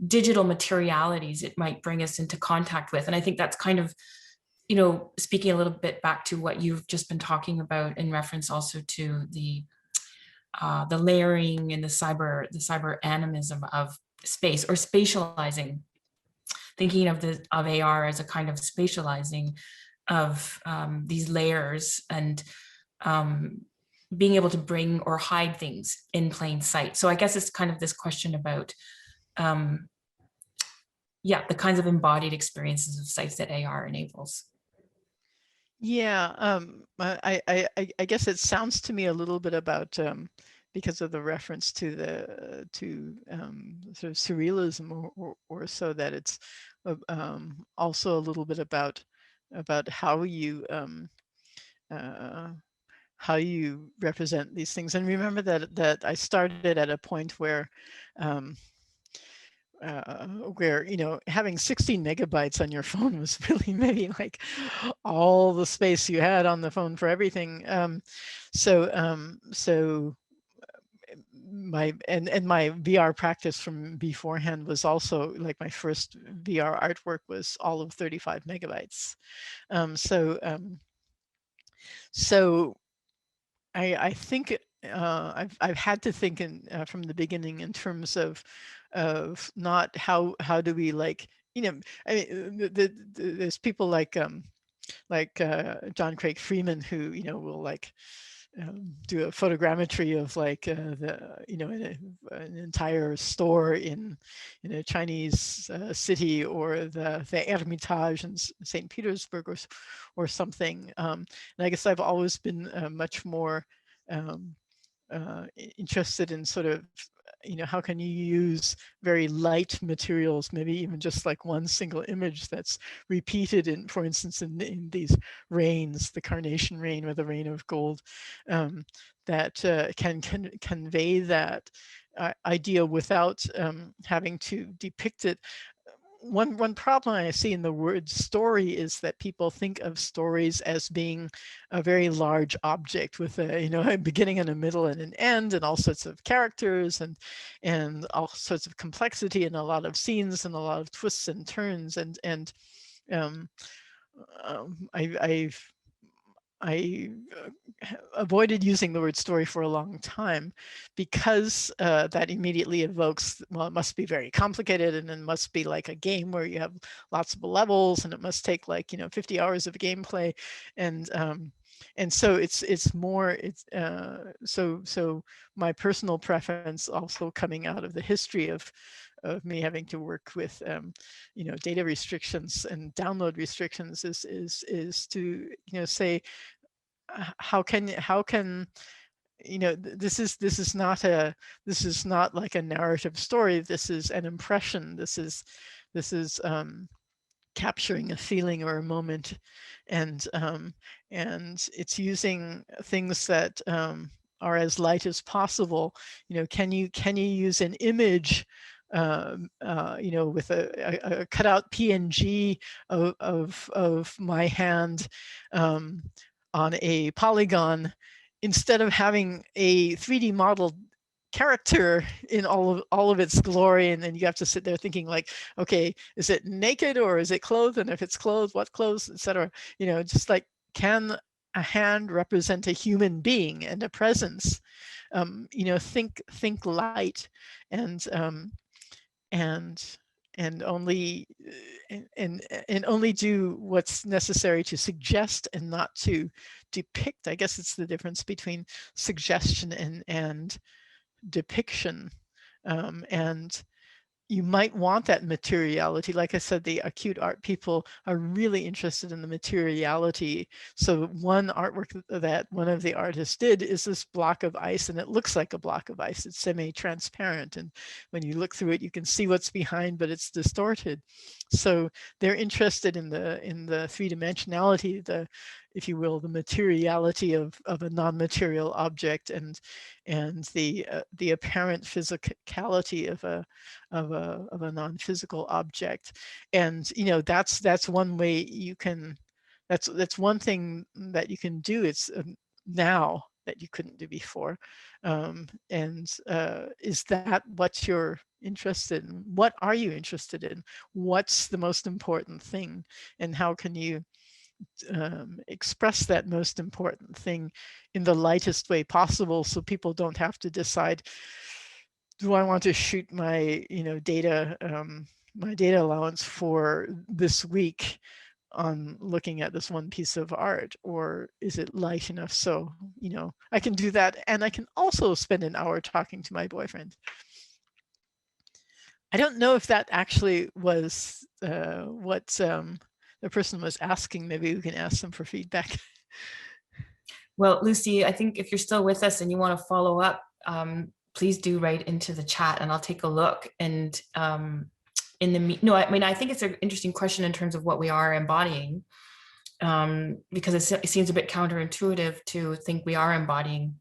digital materialities it might bring us into contact with? And I think that's kind of, speaking a little bit back to what you've just been talking about in reference also to the layering and the cyber animism of space, or spatializing, thinking of AR as a kind of spatializing of these layers, and being able to bring or hide things in plain sight. So I guess it's kind of this question about the kinds of embodied experiences of sites that AR enables. Yeah, I guess it sounds to me a little bit about, because of the reference to sort of surrealism, or so, that it's also a little bit about how you represent these things. And remember that I started at a point where having 16 megabytes on your phone was really maybe like all the space you had on the phone for everything. So my VR practice from beforehand was also like, my first VR artwork was all of 35 megabytes. So I think I've had to think from the beginning in terms of not how do we, like, I mean, there's people like John Craig Freeman who will like do a photogrammetry of like the an entire store in a Chinese city, or the Hermitage in St. Petersburg, or something. And I guess I've always been much more interested in sort of, how can you use very light materials, maybe even just like one single image that's repeated in, for instance, in these rains, the carnation rain or the rain of gold, that can convey that idea without having to depict it. One problem I see in the word story is that people think of stories as being a very large object with a a beginning and a middle and an end, and all sorts of characters and all sorts of complexity, and a lot of scenes and a lot of twists and turns, and I avoided using the word story for a long time, because that immediately evokes, well, it must be very complicated, and it must be like a game where you have lots of levels, and it must take like 50 hours of gameplay, and so it's more, so my personal preference, also coming out of the history of me having to work with data restrictions and download restrictions, is to say, how can this is not like a narrative story. This is an impression. This is capturing a feeling or a moment, and it's using things that are as light as possible. Can you use an image with a cutout PNG of my hand on a polygon, instead of having a 3D model character in all of its glory, and then you have to sit there thinking like, okay, is it naked or is it clothed, and if it's clothed, what clothes, etc. Just like, can a hand represent a human being and a presence? Think light, and only only do what's necessary to suggest and not to depict. I guess it's the difference between suggestion and depiction, and you might want that materiality. Like I said, the acute art people are really interested in the materiality. So one artwork that one of the artists did is this block of ice, and it looks like a block of ice. It's semi-transparent, and when you look through it, you can see what's behind, but it's distorted. So they're interested in the three-dimensionality, if you will, the materiality of a non-material object, and the apparent physicality of a non-physical object. And that's one way you can, that's one thing that you can do. It's now that you couldn't do before. Is that what you're interested in? What are you interested in? What's the most important thing, and how can you express that most important thing in the lightest way possible, so people don't have to decide, do I want to shoot my data allowance for this week on looking at this one piece of art, or is it light enough so I can do that, and I can also spend an hour talking to my boyfriend. I don't know if that actually was what the person was asking. Maybe we can ask them for feedback. Well, Lucy, I think if you're still with us and you want to follow up, please do write into the chat, and I'll take a look. And I think it's an interesting question in terms of what we are embodying, because it seems a bit counterintuitive to think we are embodying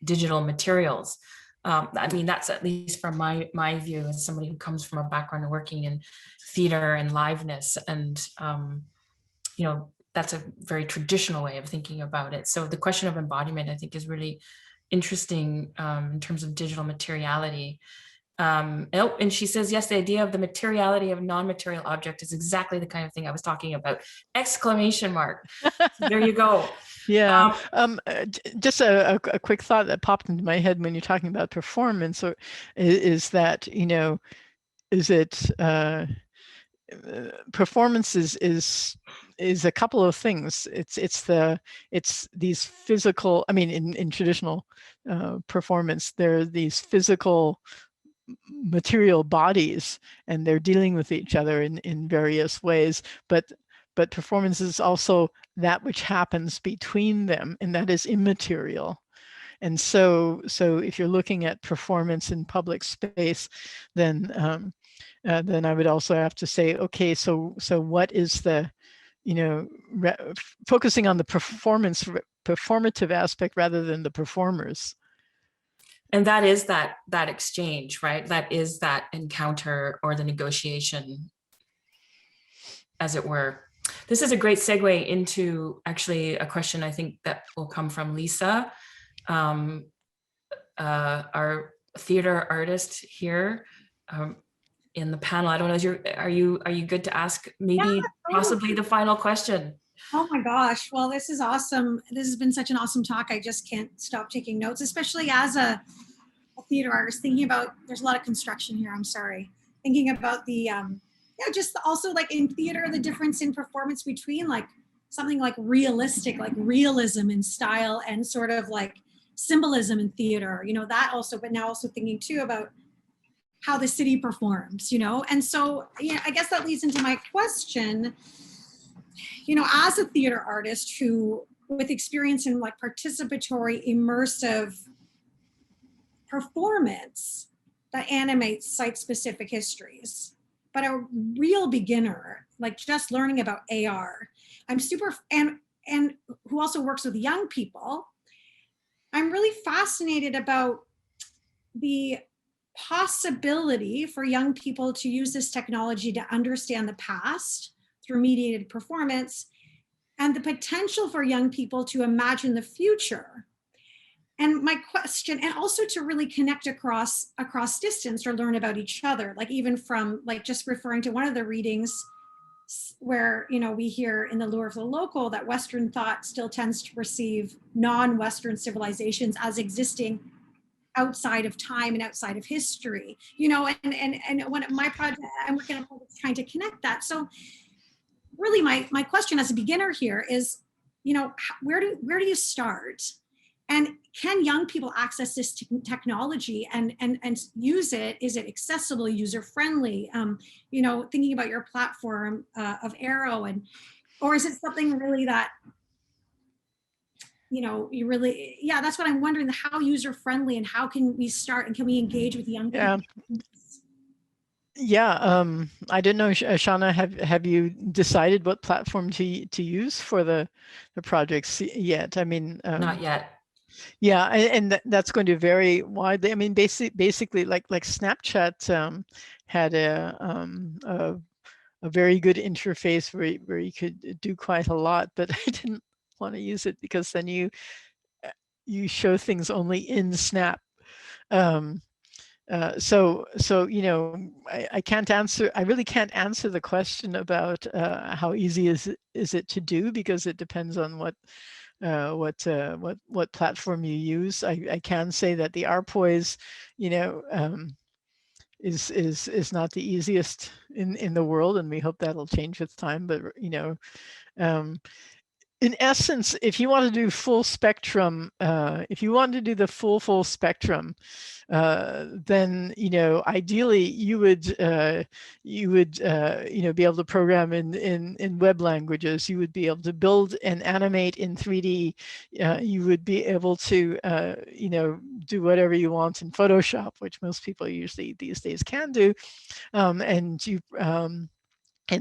digital materials. That's at least from my view, as somebody who comes from a background of working in theater and liveness, and that's a very traditional way of thinking about it. So the question of embodiment, I think, is really interesting in terms of digital materiality. And she says, yes, the idea of the materiality of non-material object is exactly the kind of thing I was talking about. Exclamation mark. There you go. Yeah. Just a quick thought that popped into my head when you're talking about performance, or is that, is it performance is a couple of things. It's these physical, I mean, in traditional performance, there are these physical material bodies, and they're dealing with each other in various ways, but performance is also that which happens between them, and that is immaterial. And so if you're looking at performance in public space, then I would also have to say, okay, so what is the, focusing on the performative aspect rather than the performers. And that is that exchange, right? That is that encounter or the negotiation, as it were. This is a great segue into actually a question I think that will come from Lisa, our theater artist here in the panel. I don't know, are you good to ask maybe possibly the final question? Oh my gosh, well, this is awesome. This has been such an awesome talk. I just can't stop taking notes, especially as a theater artist, thinking about, there's a lot of construction here, I'm sorry. Thinking about the, just also like in theater, the difference in performance between like something like realistic, like realism in style and sort of like symbolism in theater, that also, but now also thinking too about how the city performs, and so, I guess that leads into my question, as a theater artist who, with experience in like participatory, immersive performance that animates site-specific histories, but a real beginner, like just learning about AR, I'm super, and who also works with young people, I'm really fascinated about the possibility for young people to use this technology to understand the past through mediated performance, and the potential for young people to imagine the future. And my question, and also to really connect across distance or learn about each other, like even from like just referring to one of the readings where, we hear in the Lure of the Local that Western thought still tends to perceive non-Western civilizations as existing outside of time and outside of history, and when my project, I'm working on trying to connect that. So really my question as a beginner here is, where do you start? And can young people access this technology and use it? Is it accessible, user-friendly? Thinking about your platform of Arrow, or is it something really that, you really, that's what I'm wondering, how user-friendly, and how can we start, and can we engage with young people? I don't know, Shauna, have you decided what platform to use for the projects yet? I mean, not yet. Yeah, and that's going to vary widely. I mean, basically, like Snapchat had a very good interface where you could do quite a lot, but I didn't want to use it because then you show things only in Snap. So I can't answer. I really can't answer the question about how easy is it to do, because it depends on what platform you use. I can say that the Arpoise, is not the easiest in the world, and we hope that'll change with time. But in essence, if you want to do full spectrum, if you want to do the full spectrum, then ideally you would be able to program in web languages. You would be able to build and animate in 3D. You would be able to do whatever you want in Photoshop, which most people usually these days can do, and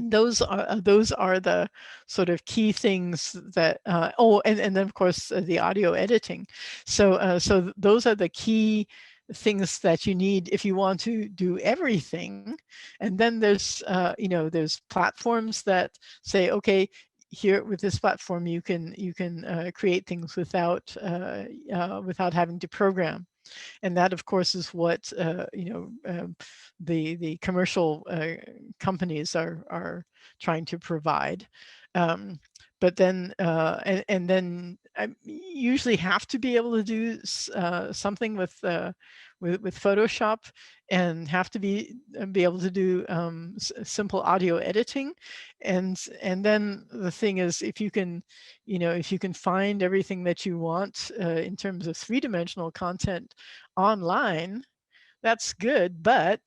those are the sort of key things that, and then of course the audio editing. So those are the key things that you need if you want to do everything. And then there's there's platforms that say, okay, here with this platform you can create things without having to program. And that, of course, is what the commercial companies are trying to provide. but then and then I usually have to be able to do something with Photoshop, and have to be able to do simple audio editing, and then the thing is, if you can, if you can find everything that you want in terms of three-dimensional content online, that's good, but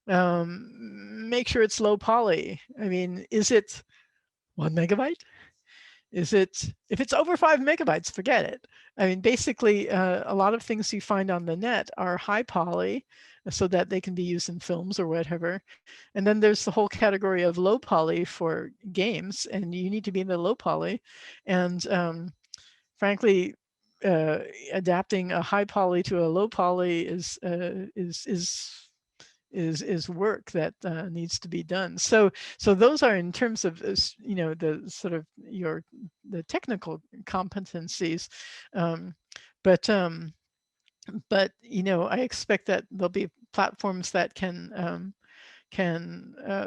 make sure it's low poly. I mean, is it 1 megabyte? Is it, if it's over 5 megabytes, forget it. I mean, basically, a lot of things you find on the net are high poly, so that they can be used in films or whatever. And then there's the whole category of low poly for games, and you need to be in the low poly. And frankly, adapting a high poly to a low poly is work that needs to be done. So those are in terms of the sort of the technical competencies, but I expect that there'll be platforms that can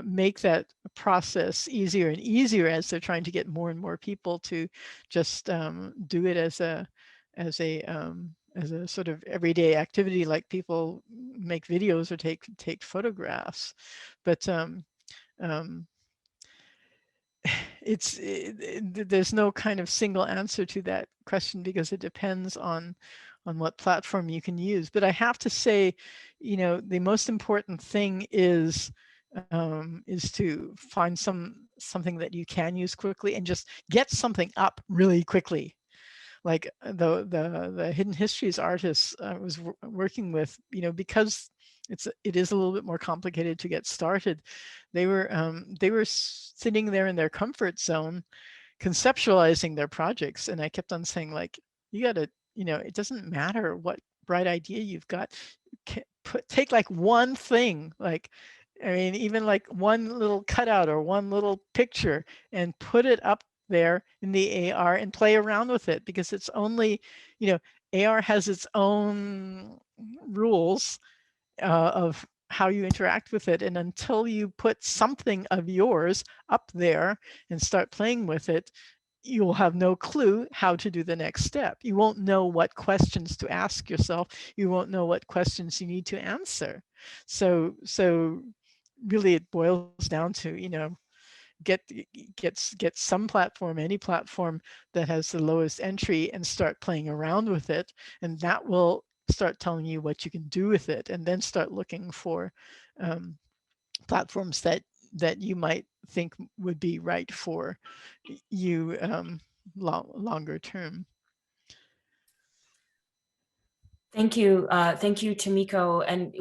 make that process easier and easier as they're trying to get more and more people to just do it as a sort of everyday activity, like people make videos or take photographs. But there's no kind of single answer to that question, because it depends on what platform you can use. But I have to say, the most important thing is to find something that you can use quickly, and just get something up really quickly. Like the Hidden Histories artists I was working with, because it is a little bit more complicated to get started. They were sitting there in their comfort zone, conceptualizing their projects, and I kept on saying, like, you got to, it doesn't matter what bright idea you've got. Take like one thing, like, I mean, even like one little cutout or one little picture, and put it up there in the AR and play around with it, because it's only, AR has its own rules of how you interact with it. And until you put something of yours up there and start playing with it, you will have no clue how to do the next step. You won't know what questions to ask yourself. You won't know what questions you need to answer. So really it boils down to, get some platform, any platform that has the lowest entry, and start playing around with it. And that will start telling you what you can do with it, and then start looking for platforms that you might think would be right for you longer term. Thank you, Tamiko. And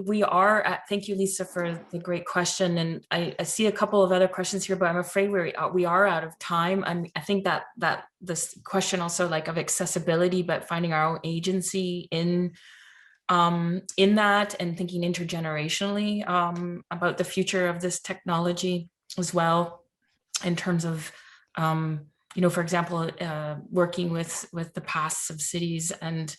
thank you, Lisa, for the great question. And I see a couple of other questions here, but I'm afraid we are out of time. I think that this question also, like, of accessibility, but finding our own agency in that, and thinking intergenerationally about the future of this technology as well, in terms of, for example, working with the pasts of cities, and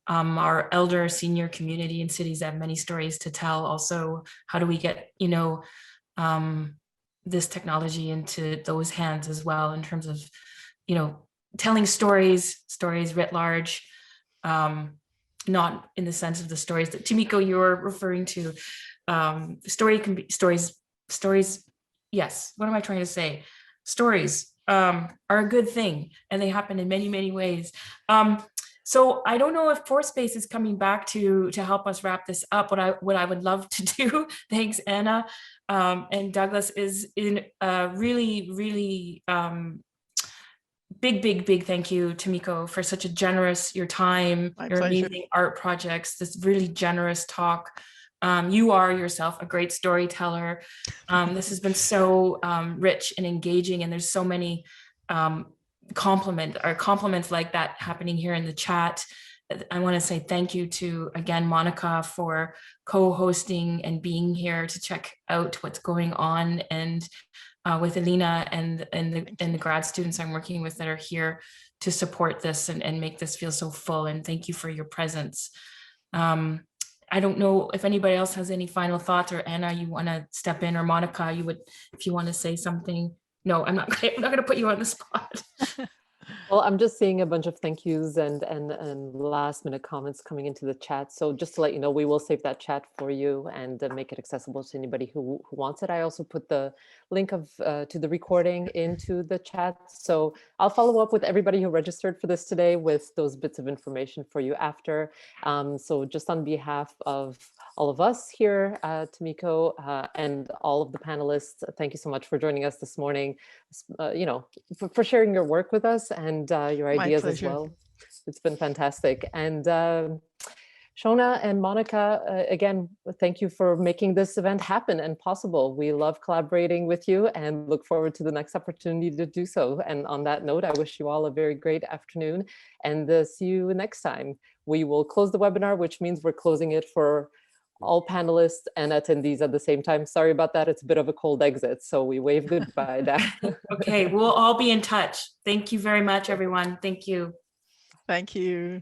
our elder senior community in cities that have many stories to tell. Also, how do we get, this technology into those hands as well, in terms of, telling stories writ large, not in the sense of the stories that Tamiko, you're referring to. Story can be stories. Yes. What am I trying to say? Stories are a good thing, and they happen in many, many ways. So I don't know if ForSpace is coming back to help us wrap this up. What I would love to do, thanks Anna and Douglas, is in really, really big thank you, Tamiko, for such a generous, your time, your amazing art projects, this really generous talk. You are yourself a great storyteller. This has been so rich and engaging, and there's so many compliments like that happening here in the chat. I want to say thank you to, again, Monica, for co-hosting and being here to check out what's going on, and with Alina and the grad students I'm working with that are here to support this and make this feel so full. And thank you for your presence. I don't know if anybody else has any final thoughts, or Anna, you want to step in, or Monica, if you want to say something. No, I'm not going to put you on the spot. Well, I'm just seeing a bunch of thank yous and last minute comments coming into the chat. So just to let you know, we will save that chat for you and make it accessible to anybody who wants it. I also put the link to the recording into the chat. So I'll follow up with everybody who registered for this today with those bits of information for you after. So just on behalf of all of us here, Tamiko, and all of the panelists, thank you so much for joining us this morning, for sharing your work with us and your ideas as well. It's been fantastic. And Shona and Monica, again, thank you for making this event happen and possible. We love collaborating with you and look forward to the next opportunity to do so. And on that note, I wish you all a very great afternoon and see you next time. We will close the webinar, which means we're closing it for all panelists and attendees at the same time. Sorry about that. It's a bit of a cold exit, so we wave goodbye now. Okay, we'll all be in touch. Thank you very much, everyone. Thank you. Thank you.